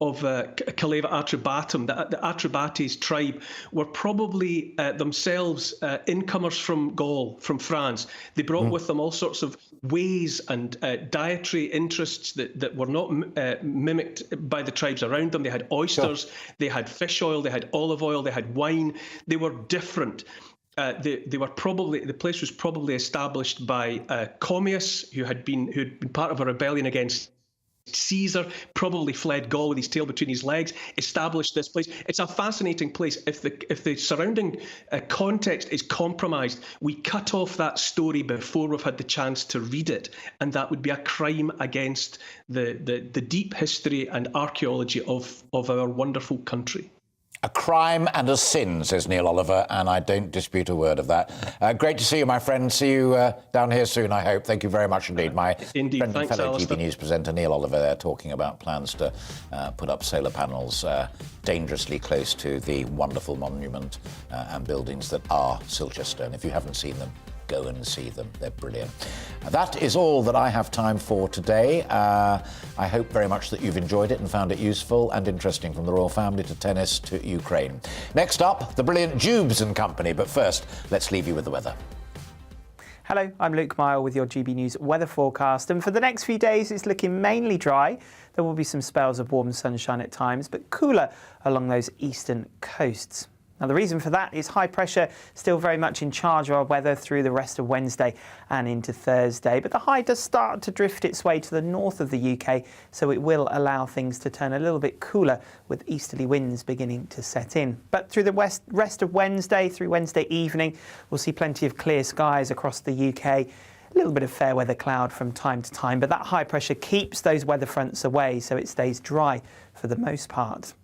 Caleva Atrebatum, the Atrebates tribe, were probably themselves incomers from Gaul, from France. They brought with them all sorts of ways and dietary interests that were not mimicked by the tribes around them. They had oysters, they had fish oil, they had olive oil, they had wine. They were different. The place was probably established by Commius, who had been part of a rebellion against Caesar, probably fled Gaul with his tail between his legs, established this place. It's a fascinating place. If the surrounding context is compromised, we cut off that story before we've had the chance to read it, and that would be a crime against the deep history and archaeology of our wonderful country. A crime and a sin, says Neil Oliver, and I don't dispute a word of that. Great to see you, my friend. See you down here soon, I hope. Thank you very much indeed. My friend and fellow GB News presenter Neil Oliver there talking about plans to put up solar panels dangerously close to the wonderful monument and buildings that are Silchester. And if you haven't seen them, go and see them. They're brilliant. That is all that I have time for today. I hope very much that you've enjoyed it and found it useful and interesting, from the royal family to tennis to Ukraine. Next up, the brilliant Jubes and Company. But first, let's leave you with the weather. Hello, I'm Luke Mile with your GB News weather forecast. And for the next few days, it's looking mainly dry. There will be some spells of warm sunshine at times, but cooler along those eastern coasts. Now, the reason for that is high pressure still very much in charge of our weather through the rest of Wednesday and into Thursday. But the high does start to drift its way to the north of the UK, so it will allow things to turn a little bit cooler with easterly winds beginning to set in. But through the rest of Wednesday, through Wednesday evening, we'll see plenty of clear skies across the UK. A little bit of fair weather cloud from time to time, but that high pressure keeps those weather fronts away, so it stays dry for the most part.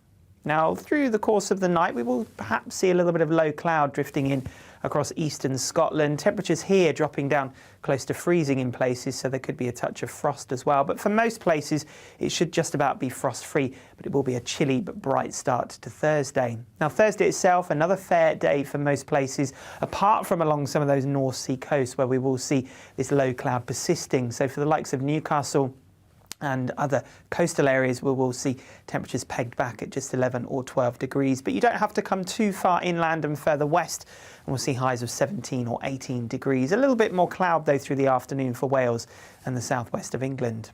Now, through the course of the night, we will perhaps see a little bit of low cloud drifting in across eastern Scotland. Temperatures here dropping down close to freezing in places, so there could be a touch of frost as well. But for most places, it should just about be frost-free, but it will be a chilly but bright start to Thursday. Now, Thursday itself, another fair day for most places, apart from along some of those North Sea coasts where we will see this low cloud persisting. So for the likes of Newcastle and other coastal areas, we will see temperatures pegged back at just 11 or 12 degrees. But you don't have to come too far inland and further west, and we'll see highs of 17 or 18 degrees. A little bit more cloud, though, through the afternoon for Wales and the southwest of England.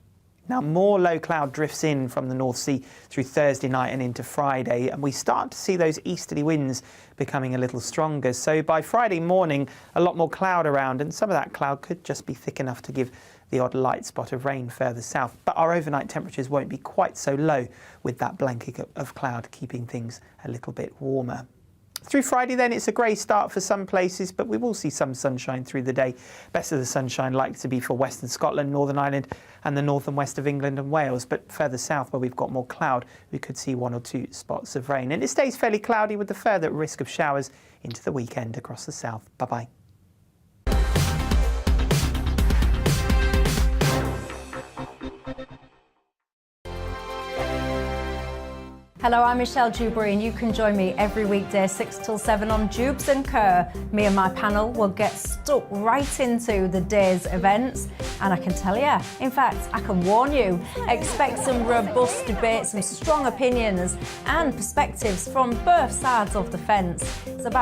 Now, more low cloud drifts in from the North Sea through Thursday night and into Friday, and we start to see those easterly winds becoming a little stronger. So by Friday morning, a lot more cloud around, and some of that cloud could just be thick enough to give the odd light spot of rain further south. But our overnight temperatures won't be quite so low, with that blanket of cloud keeping things a little bit warmer. Through Friday then, it's a grey start for some places, but we will see some sunshine through the day. Best of the sunshine likely to be for Western Scotland, Northern Ireland and the north and west of England and Wales. But further south, where we've got more cloud, we could see 1 or 2 spots of rain. And it stays fairly cloudy with the further risk of showers into the weekend across the south. Bye-bye. Hello, I'm Michelle Dewberry, and you can join me every weekday 6 till 7 on Jubes and Kerr. Me and my panel will get stuck right into the day's events, and I can tell you, in fact, I can warn you, expect some robust debate, some strong opinions and perspectives from both sides of the fence. It's about